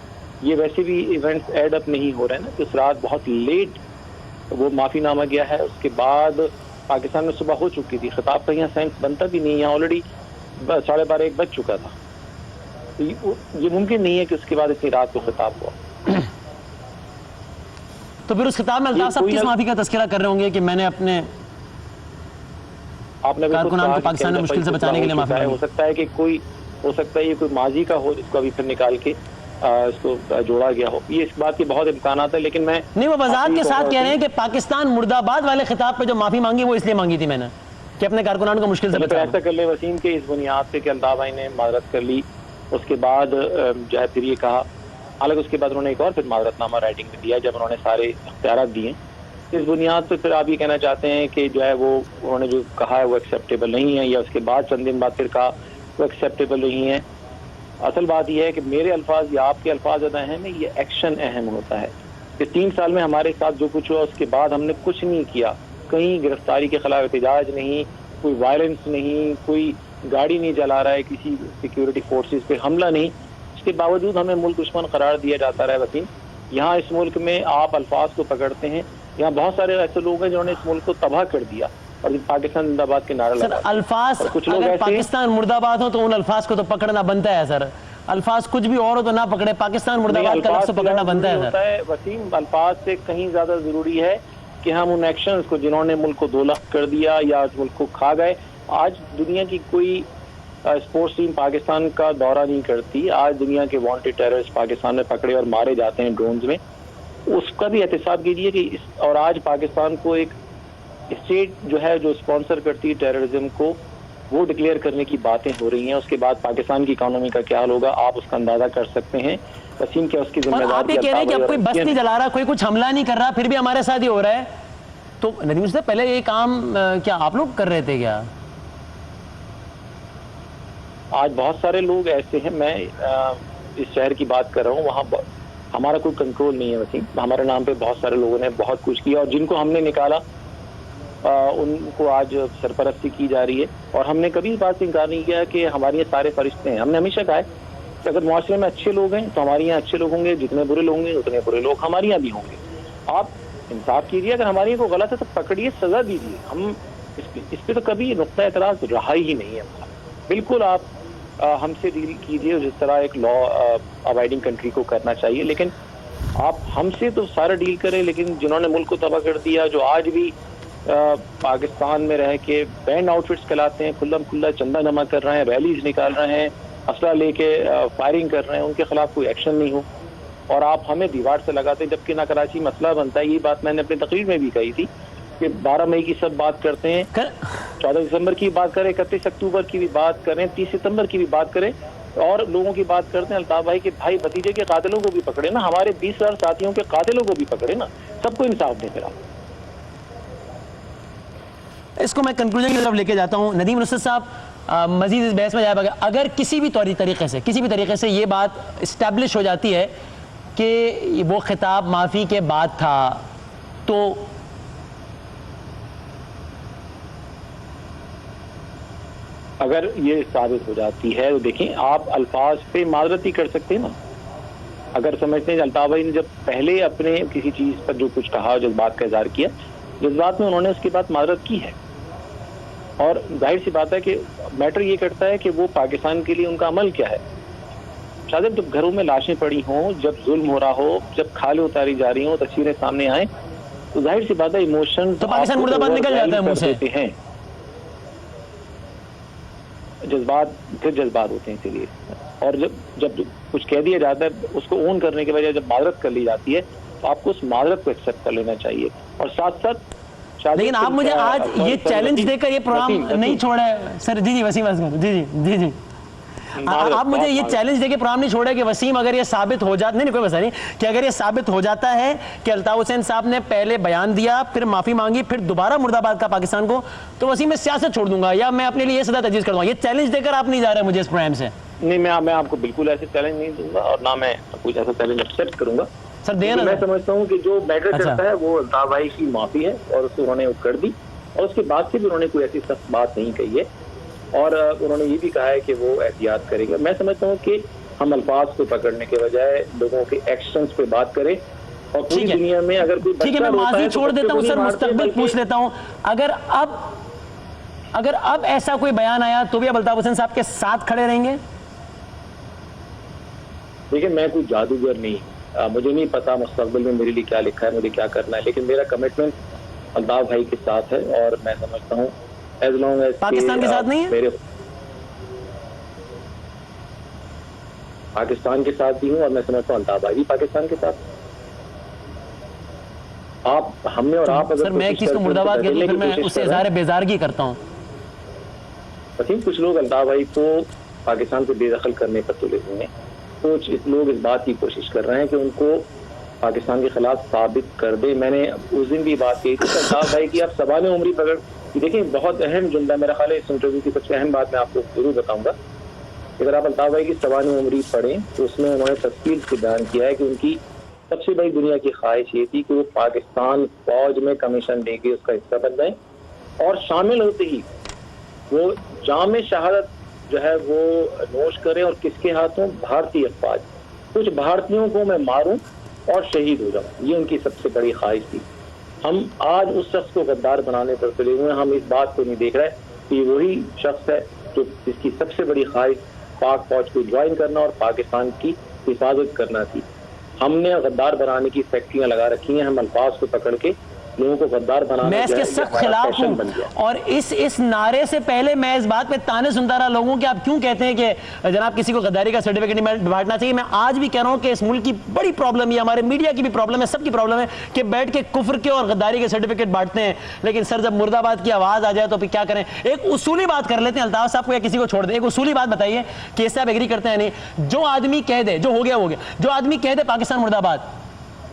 ये वैसे भी इवेंट्स एड अप नहीं हो रहे हैं ना, कि उस रात बहुत लेट वो माफीनामा गया है। उसके बाद पाकिस्तान में सुबह हो चुकी थी, खिताब का यहाँ सेंस बनता भी नहीं, यहाँ ऑलरेडी 12:30 बज चुका था। तो ये मुमकिन नहीं है कि उसके बाद इतनी रात को खिताब हुआ। तो फिर उस खिताब में अल्ताफ साहब किस माफी का तज़किरा कर रहे होंगे कि मैंने अपने कारकुनान को पाकिस्तान में मुश्किल से बचाने के लिए माफी मांगी? हो सकता है ये कोई माजी का हो, इसको अभी फिर निकाल के इसको जोड़ा गया हो, ये इस बात की बहुत इम्कानात है। लेकिन मैं नहीं, वो वजाहत के साथ कह रहे हैं कि पाकिस्तान मुर्दाबाद वाले खिताब पे जो माफी मांगी वो इसलिए मांगी थी मैंने कि अपने कारकुनान को मुश्किल से बचाना। ऐसा कर ले वसीम के इस बुनियाद पे कि अल्ताफ भाई ने माजरत कर ली, उसके बाद जो है फिर ये कहा, हालांकि उसके बाद उन्होंने एक और फिर माजरतनामा राइटिंग में दिया जब उन्होंने सारे इख्तियारात दिए। इस बुनियाद पर फिर आप ये कहना चाहते हैं कि जो है वो उन्होंने जो कहा है वो एक्सेप्टेबल नहीं है, या उसके बाद चंद दिन बाद फिर कहा वो एक्सेप्टेबल नहीं है। असल बात यह है कि मेरे अल्फाज या आपके अल्फाज ज़्यादा अहम है, ये एक्शन अहम होता है। इस 3 साल में हमारे साथ जो कुछ हुआ उसके बाद हमने कुछ नहीं किया, कहीं गिरफ्तारी के खिलाफ एहतजाज नहीं, कोई वायलेंस नहीं, कोई गाड़ी नहीं जला रहा है, किसी सिक्योरिटी फोर्सेस पे हमला नहीं। इसके बावजूद हमें मुल्क दुश्मन करार दिया जाता रहा है। वसीम, यहाँ इस मुल्क में आप अल्फाज को पकड़ते हैं, यहाँ बहुत सारे ऐसे लोग हैं जिन्होंने इस मुल्क को तबाह कर दिया और पाकिस्तान जिंदाबाद के नारा लगा। अल्फाज अगर पाकिस्तान मुर्दाबाद हो तो उन अल्फाज को तो पकड़ना बनता है सर। अल्फाज कुछ भी और हो तो ना पकड़े, पाकिस्तान मुर्दाबाद का लफ्ज़ तो पकड़ना बनता है सर। वसीम, अल्फाज से कहीं ज्यादा जरूरी है कि हम उन एक्शंस को जिन्होंने मुल्क को 2 लाख कर दिया या मुल्क को खा गए। आज दुनिया की कोई स्पोर्ट्स टीम पाकिस्तान का दौरा नहीं करती। आज दुनिया के वांटेड टेररिस्ट पाकिस्तान में पकड़े और मारे जाते हैं ड्रोन्स में, उसका भी एहतसाब कीजिए कि और आज पाकिस्तान को एक स्टेट जो है जो स्पॉन्सर करती है टेररिज्म को, वो डिक्लेयर करने की बातें हो रही हैं। उसके बाद पाकिस्तान की इकोनॉमी का क्या हाल होगा आप उसका अंदाजा कर सकते हैं। वसीम, क्या उसकी जिम्मेदारी? आप ये कह रहे हैं कि अब कोई बस नहीं जला रहा, कोई कुछ हमला नहीं कर रहा, फिर भी हमारे साथ ही हो रहा है। तो नदीम साहब, पहले ये काम क्या आप लोग कर रहे थे क्या? आज बहुत सारे लोग ऐसे हैं, मैं इस शहर की बात कर रहा हूँ, वहाँ हमारा कोई कंट्रोल नहीं है वसीम। हमारे नाम पे बहुत सारे लोगों ने बहुत कुछ किया और जिनको हमने निकाला उनको आज सरपरस्ती की जा रही है। और हमने कभी इस बात से इनकार नहीं किया कि हमारे ये सारे फरिश्ते हैं। हमने हमेशा कहा है कि अगर मुआशरे में अच्छे लोग हैं तो हमारे यहाँ अच्छे लोग होंगे, जितने बुरे लोग होंगे उतने बुरे लोग हमारे यहाँ भी होंगे। आप इंसाफ कीजिए, अगर हमारे यहाँ कोई गलत है तो पकड़िए, सजा दीजिए। हम इस पर तो कभी नुक्ता एतराज़ रहा ही नहीं है हमारा। बिल्कुल आप हमसे डील कीजिए जिस तरह एक लॉ अबाइडिंग कंट्री को करना चाहिए, लेकिन आप हमसे तो सारा डील करें। लेकिन जिन्होंने मुल्क को तबाह कर दिया, जो आज भी पाकिस्तान में रह के बैंड आउटफिट्स कहलाते हैं, खुल्ला चंदा जमा कर रहे हैं, रैलीज निकाल रहे हैं, असला लेके फायरिंग कर रहे हैं, उनके खिलाफ कोई एक्शन नहीं हो और आप हमें दीवार से लगाते हैं, जबकि ना कराची मसला बनता है। ये बात मैंने अपनी तकरीर में भी कही थी कि 12 मई की सब बात करते हैं, 14 दिसंबर की बात करें, 31 अक्टूबर की भी बात करें, 30 सितंबर की भी बात करें और लोगों की बात करते हैं अल्ताफ भाई के भाई भतीजे के कातिलों को भी पकड़े ना, हमारे 20,000 साथियों के कातिलों को भी पकड़े ना, सबको इंसाफ दें। फिर आप इसको मैं कंक्लूजन की तरफ लेके जाता हूँ। नदीम नुसरत साहब, मजीद इस बहस में जाएगा, अगर किसी भी तरीके से ये बात इस्टेब्लिश हो जाती है कि वो खिताब माफ़ी के बाद था, तो अगर ये साबित हो जाती है तो देखें, आप अल्फाज पे माजरत ही कर सकते हैं ना। अगर समझते हैं अल्ताफ भाई ने जब पहले अपने किसी चीज़ पर जो कुछ कहा, जज्बात का इजहार किया, जज्बात में उन्होंने उसके बाद माजरत की है। और जाहिर सी बात है कि मैटर ये करता है कि वो पाकिस्तान के लिए उनका अमल क्या है। शायद जब घरों में लाशें पड़ी हों, जब जुल्म हो रहा हो, जब खालें उतारी जा रही हों, तस्वीरें सामने आए, तो जाहिर सी बात है इमोशन तो पाकिस्तान मुर्दाबाद निकल जाता है मुंह से हैं, जज्बात फिर जज्बात होते हैं। इसीलिए और जब कुछ कह दिया जाता है, उसको ओन करने के बजाय जब माजरत कर ली जाती है, तो आपको उस माजरत को एक्सेप्ट कर लेना चाहिए। और साथ साथ लेकिन आप मुझे आज ये चैलेंज देकर ये प्रोग्राम नहीं छोड़ा है सर। जी वसीम जी आप मुझे ये चैलेंज देके प्रोग्राम नहीं छोड़ा कि वसीम अगर ये साबित हो जाता, नहीं कोई मसला नहीं, कि अगर ये साबित हो जाता है कि अल्ताफ हुसैन साहब ने पहले बयान दिया, फिर माफी मांगी, फिर दोबारा मुर्दाबाद का पाकिस्तान को, तो वसीम मैं सियासत छोड़ दूंगा या मैं अपने लिए ये सदा तजवीज़ कर दूंगा। ये चैलेंज देकर आप नहीं जा रहे मुझे इस प्रोग्राम से। नहीं, मैं आपको बिल्कुल ऐसे चैलेंज नहीं दूंगा और ना मैं कुछ ऐसा चैलेंज एक्सेप्ट करूंगा सर। देना मैं समझता हूँ कि जो मैटर करता है वो अल्ताफ भाई की माफी है और उसको उन्होंने कर दी, और उसके बाद से भी उन्होंने कोई ऐसी सख्त बात नहीं कही है, और उन्होंने ये भी कहा है कि वो एहतियात करेंगे। मैं समझता हूँ कि हम अल्फाज को पकड़ने के बजाय लोगों के एक्शंस पे बात करें, और पूरी दुनिया में अगर कोई ठीक है, मैं माजी छोड़ देता हूँ सर, मुस्तकबिल पूछ लेता हूँ। अगर अब ऐसा कोई बयान आया तो भी अब अल्ताफ हुसैन साहब के साथ खड़े रहेंगे? देखिए, मैं कोई जादूगर नहीं, मुझे नहीं पता मुस्तकबिल में मेरे लिए क्या लिखा है, मुझे क्या करना है, लेकिन मेरा कमिटमेंट अल्ताफ भाई के साथ है। और मैं समझता हूँ एज लॉन्ग एज पाकिस्तान के साथ नहीं है, मेरे पाकिस्तान के साथ भी हूँ, और मैं समझता हूँ अल्ताफ भाई भी पाकिस्तान के साथ। आप हमने और आप अगर सर मैं किसको मुर्दाबाद कहता हूं, फिर मैं उससे इज़हार बेजारगी करता हूँ। वसीम, कुछ लोग अल्ताफ भाई को पाकिस्तान से बेदखल करने पर तुले हुए हैं, कुछ लोग इस बात की कोशिश कर रहे हैं कि उनको पाकिस्तान के खिलाफ साबित कर दे। मैंने उस दिन भी बात की थी अल्ताफ भाई की, आप सवाल उम्री पकड़, देखिए बहुत अहम जुमला, मेरा ख्याल है इस इंटरव्यू की सबसे अहम बात मैं आपको जरूर बताऊंगा। अगर आप अल्ताफ भाई की सवाल उम्री पढ़ें तो उसमें उन्होंने तफसील से बयान किया है कि उनकी सबसे बड़ी दुनिया की ख्वाहिश ये थी कि वो पाकिस्तान फौज में कमीशन लेके उसका हिस्सा बन जाए, और शामिल होते ही वो जाम शहादत जो है वो नोश करें, और किसके हाथों? भारतीय अफवाज, कुछ भारतीयों को मैं मारूं और शहीद हो जाऊं, ये उनकी सबसे बड़ी ख्वाहिश थी। हम आज उस शख्स को गद्दार बनाने पर तुले हुए हैं। हम इस बात को नहीं देख रहे कि वही शख्स है जो जिसकी सबसे बड़ी ख्वाहिश पाक फौज को ज्वाइन करना और पाकिस्तान की हिफाजत करना थी। हमने गद्दार बनाने की फैक्ट्रियां लगा रखी हैं, हम अल्फाज को पकड़ के लोगों को गद्दार बनाना, मैं इसके सख्त खिलाफ हूं। और इस नारे से पहले मैं इस बात पे ताने सुनता रहा लोगों के, आप क्यों कहते हैं कि जनाब किसी को गद्दारी का सर्टिफिकेट नहीं बांटना चाहिए। मैं आज भी कह रहा हूं कि इस मुल्क की बड़ी प्रॉब्लम है, हमारे मीडिया की भी प्रॉब्लम है, सबकी प्रॉब्लम है कि बैठ के कुफ्र के और गद्दारी के सर्टिफिकेट बांटते हैं। लेकिन सर जब मुर्दाबाद की आवाज आ जाए तो फिर क्या करें? एक उसूली बात कर लेते हैं, अल्ताफ साहब को या किसी को छोड़ दे, एक उसूली बात बताइए कि इससे आप एग्री करते हैं नहीं? जो आदमी कह दे जो हो गया हो गया, जो आदमी कह दे पाकिस्तान मुर्दाबाद,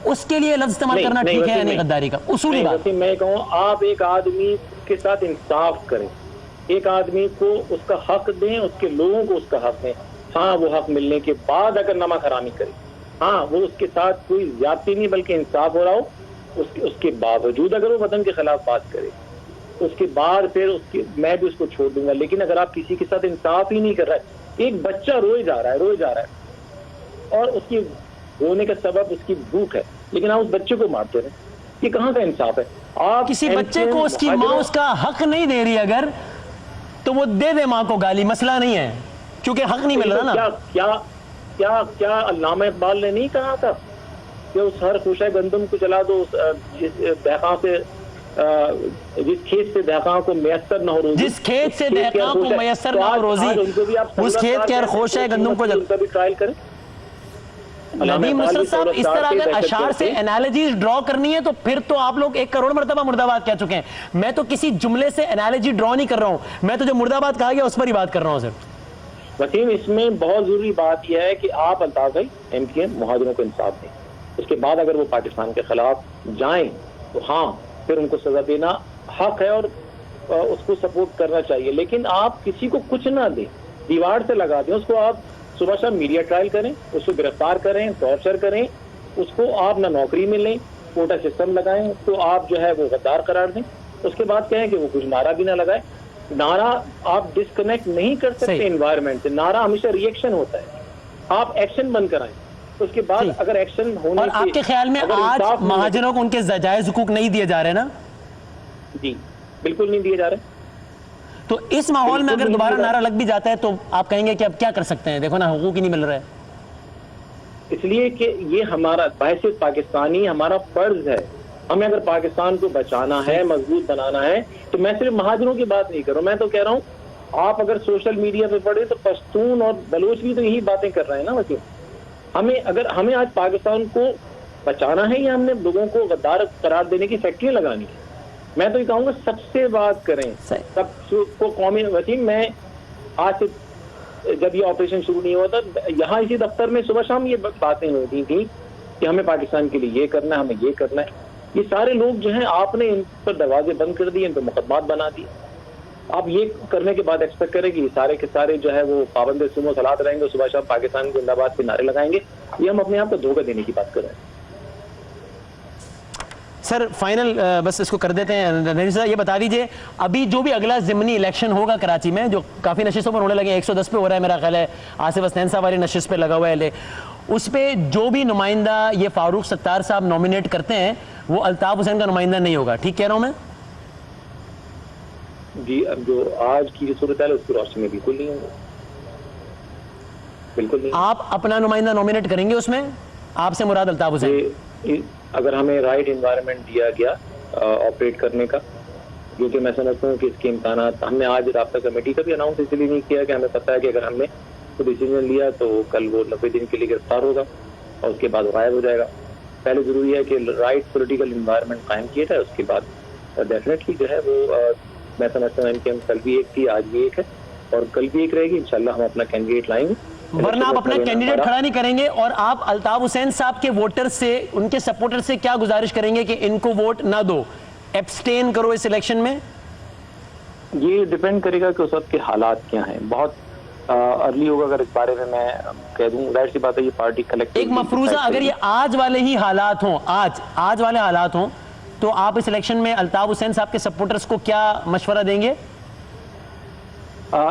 उसके लिए लफ्ज इस्तेमाल करना ठीक है या नहीं? गद्दारी का उसूली बात। मैं कहूँ आप एक आदमी के साथ इंसाफ करें, एक आदमी को उसका हक दें, उसके लोगों को उसका हक दें। हाँ, वो हक मिलने के बाद अगर नमक हरामी करे, हाँ वो उसके साथ कोई ज्यादती नहीं बल्कि इंसाफ हो रहा हो, उसके बावजूद अगर वो वतन के खिलाफ बात करे, उसके बाद फिर उसके मैं भी उसको छोड़ दूंगा। लेकिन अगर आप किसी के साथ इंसाफ ही नहीं कर रहा है, एक बच्चा रोए जा रहा है और उसकी रोने का सबब उसकी भूख है, लेकिन आप उस बच्चे को मारते रहे, ये कहाँ का इंसाफ है? आप किसी बच्चे को उसकी माँ उसका हक नहीं दे रही अगर, तो वो दे दे माँ को गाली, मसला नहीं है, क्योंकि हक नहीं मिल रहा ना। क्या अल्लामा इकबाल ने नहीं कहा था कि उस हर खुशा गंदम को चला दो, दहका से जिस खेत से दहका को मैसर न हो रोजी, जिस खेत से दहका को मैसर न हो रोजी, उस खेत के हर खुशा गंदम को भी ट्रायल करें। नदीम नुसरत साहब, इस तरह अगर अशार से एनालॉजीज ड्रॉ करनी है तो फिर तो आप लोग 1 करोड़ मरतबा मुर्दाबाद कह चुके हैं। मैं तो किसी जुमले से एनालॉजी ड्रॉ नहीं कर रहा हूं, मैं तो जो मुर्दाबाद कहा गया उस पर ही बात कर रहा हूं सर। वसीम, इसमें बहुत जरूरी बात यह है कि आप अल्ताफ भाई MKM मुहाजिरों को इंसाफ दें, उसके बाद अगर वो पाकिस्तान के खिलाफ जाएं तो हाँ फिर उनको सजा देना हक है और उसको सपोर्ट करना चाहिए। लेकिन आप किसी को कुछ ना दें, दीवार से लगा दें उसको, आप सुबह शाम मीडिया ट्रायल करें, उसको गिरफ्तार करें, टॉर्चर करें, उसको आप ना नौकरी में लें, कोटा सिस्टम लगाएं, तो आप जो है वो गद्दार करार दें। उसके बाद कहें कि वो कुछ नारा भी ना लगाए। नारा आप डिस्कनेक्ट नहीं कर सकते एनवायरनमेंट से, नारा हमेशा रिएक्शन होता है, आप एक्शन बंद कराएं। उसके बाद अगर एक्शन होने और आपके ख्याल में आज महाजनों को उनके जायज हुकूक नहीं दिए जा रहे ना? जी बिल्कुल नहीं दिए जा रहे। तो इस माहौल में अगर दोबारा नारा लग भी जाता है तो आप कहेंगे कि अब क्या कर सकते हैं, देखो ना हुकूक ही नहीं मिल रहा है। इसलिए कि ये हमारा बहैसियत पाकिस्तानी हमारा फर्ज है। हमें अगर पाकिस्तान को बचाना है, मजबूत बनाना है, तो मैं सिर्फ महाजनों की बात नहीं कर रहा हूं, मैं तो कह रहा हूं आप अगर सोशल मीडिया पे पढ़े तो पश्तून और बलोच भी तो यही बातें कर रहे हैं ना वकील। हमें आज पाकिस्तान को बचाना है या हमने लोगों को गद्दार करार देने की फैक्ट्रियां लगानी है? मैं तो ये कहूँगा सबसे बात करें, सबको कौमी वसीम। मैं आज से जब ये ऑपरेशन शुरू नहीं हुआ था, यहाँ इसी दफ्तर में सुबह शाम ये बातें होती थी कि हमें पाकिस्तान के लिए ये करना है, हमें ये करना है। ये सारे लोग जो हैं आपने इन पर दरवाजे बंद कर दिए, इन पर मुकदमात बना दिए। आप ये करने के बाद एक्सपेक्ट करें कि सारे के सारे जो है वो पाबंद सुमो सलात रहेंगे, सुबह शाम पाकिस्तान जिंदाबाद के नारे लगाएंगे। ये हम अपने आप को धोखा देने की बात कर रहे हैं। सर फाइनल बस इसको कर देते हैं। रणजीत साहब ये बता दीजिए, अभी जो भी अगला ज़िमनी इलेक्शन होगा कराची में, जो काफ़ी नशिस्तों पर होने लगे, 110 पे हो रहा है मेरा ख्याल है, आसिफ हसनैन साहब वाली नशिस्त पे लगा हुआ है, उस पर जो भी नुमाइंदा ये फारूक सत्तार साहब नॉमिनेट करते हैं वो अल्ताफ हुसैन का नुमाइंदा नहीं होगा, ठीक कह रहा हूँ मैं? जी, अब जो आज की सूरत है उसकी रोशनी में बिल्कुल नहीं होगा, बिल्कुल नहीं। आप अपना नुमाइंदा नॉमिनेट करेंगे उसमें? आपसे मुराद अल्ताफ हुसैन? अगर हमें राइट एनवायरनमेंट दिया गया ऑपरेट करने का, क्योंकि मैं समझता हूँ कि इसके इम्कानात, हमने आज राब्ता कमेटी का भी अनाउंस इसलिए नहीं किया कि हमें पता है कि अगर हमने तो डिसीजन लिया तो कल वो 90 दिन के लिए गिरफ्तार होगा और उसके बाद गायब हो जाएगा। पहले जरूरी है कि राइट पॉलिटिकल इन्वायरमेंट कायम किया जाए, उसके बाद डेफिनेटली जो है वो मैं समझता हूँ कि हम कल भी एक थी, आज भी एक है और कल भी एक रहेगी। इंशाल्लाह हम अपना कैंडिडेट लाएंगे। वरना आप अपना कैंडिडेट खड़ा नहीं करेंगे और आप अल्ताफ हुसैन साहब के वोटर से, उनके सपोर्टर से क्या गुजारिश करेंगे कि इनको वोट ना दो, एब्सटेन करो इस इलेक्शन में? ये डिपेंड करेगा कि उस वक्त के हालात क्या हैं। बहुत अर्ली होगा अगर इस बारे में मैं कह दूं। जाहिर सी बात है ये पार्टी कलेक्टिव एक मफरूजा, अगर ये आज वाले ही हालात हों, आज वाले हालात हों, तो आप इस इलेक्शन में अल्ताफ हुसैन साहब के सपोर्टर्स को क्या मशवरा देंगे?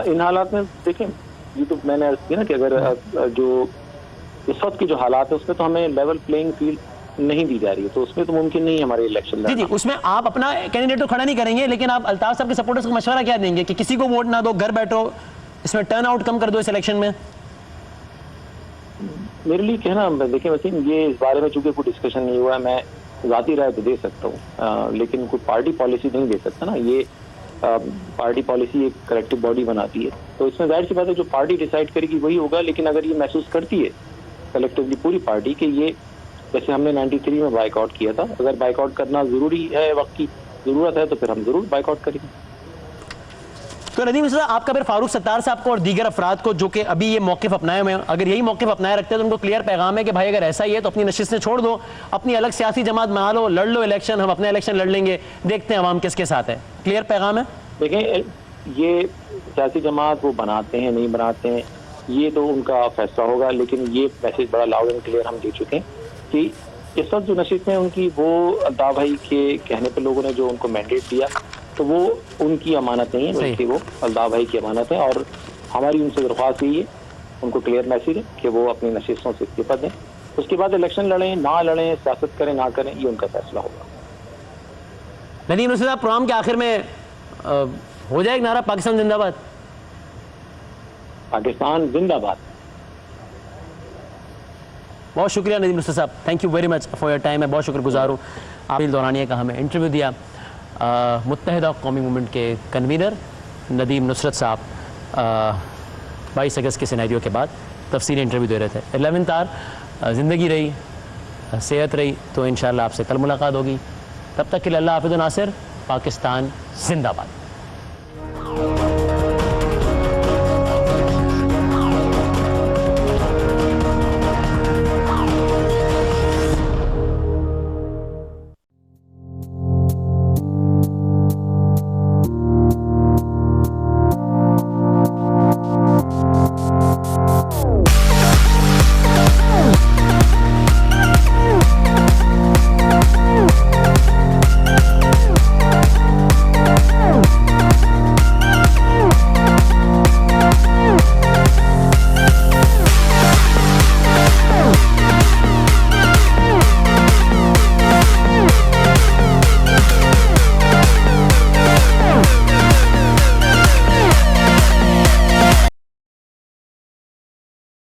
इन हालात में देखें, ये तो मैंने अर्ज किया ना कि अगर जो इस वक्त के जो हालात है उसमें तो हमें लेवल प्लेइंग फील्ड नहीं दी जा रही है, तो उसमें तो मुमकिन नहीं है हमारे इलेक्शन लड़ना। जी, उसमें आप अपना कैंडिडेट तो खड़ा नहीं करेंगे, लेकिन आप अल्ताफ साहब के सपोर्टर्स को मशवरा क्या देंगे कि किसी को वोट ना दो, घर बैठो, इसमें टर्न आउट कम कर दो इस इलेक्शन में? मेरे लिए कहना, देखिए वसीम, ये इस बारे में चूंकि कोई डिस्कशन नहीं हुआ है, मैं ज़ाती राय तो दे सकता हूँ लेकिन कोई पार्टी पॉलिसी नहीं दे सकता ना। ये पार्टी पॉलिसी एक कलेक्टिव बॉडी बनाती है, तो इसमें जाहिर सी बात है जो पार्टी डिसाइड करेगी वही होगा। लेकिन अगर ये महसूस करती है कलेक्टिवली पूरी पार्टी कि ये, जैसे हमने 93 में बाइकआउट किया था, अगर बाइकआउट करना ज़रूरी है, वक्त की ज़रूरत है, तो फिर हम ज़रूर बाइकआउट करेंगे। तो नदीम साहब, आपका फिर फारूक सत्तार साहब को और दीगर अफराद को जो कि अभी ये मौक़िफ़ अपनाए हुए हैं, अगर यही मौक़िफ़ अपनाए रखते हैं तो उनको क्लियर पैगाम है कि भाई अगर ऐसा ही है तो अपनी नशिस्तें छोड़ दो, अपनी अलग सियासी जमात बना लो, लड़ लो इलेक्शन, हम अपना इलेक्शन लड़ लेंगे, देखते हैं अवाम किसके साथ है। क्लियर पैगाम है? देखें, ये सियासी जमात वो बनाते हैं नहीं बनाते हैं ये तो उनका फैसला होगा, लेकिन ये मैसेज बड़ा लाउड एंड क्लियर हम दे चुके हैं कि इस वक्त जो नशिस्त हैं उनकी, वो अल्ताफ भाई के कहने पर लोगों ने जो उनको मैंडेट दिया तो वो उनकी अमानत नहीं है, बल्कि वो अल्ताफ भाई की अमानत है। और हमारी उनसे दरख्वास्त यही है, उनको क्लियर मैसेज है कि वो अपनी नशिस्तों से इस्तीफा दें, उसके बाद इलेक्शन लड़ें ना लड़ें, सियासत करें ना करें, ये उनका फैसला होगा। नदीम साहब, प्रोग्राम के आखिर में हो जाएगा नारा पाकिस्तान जिंदाबाद? पाकिस्तान जिंदाबाद। बहुत शुक्रिया नदीम साहब, thank you very much for your time. मैं बहुत शुक्रगुजार हूँ आपने दौरानिया का हमें इंटरव्यू दिया। मुत्तहिदा कौमी मूवमेंट के कन्वीनर नदीम नुसरत साहब 22 अगस्त के सिनेरियो के बाद तफसीली इंटरव्यू दे रहे थे। 11th आवर, ज़िंदगी रही, सेहत रही तो इंशाअल्लाह आपसे कल मुलाकात होगी। तब तक के लिए अल्लाह हाफ़िज़ नासिर। पाकिस्तान जिंदाबाद।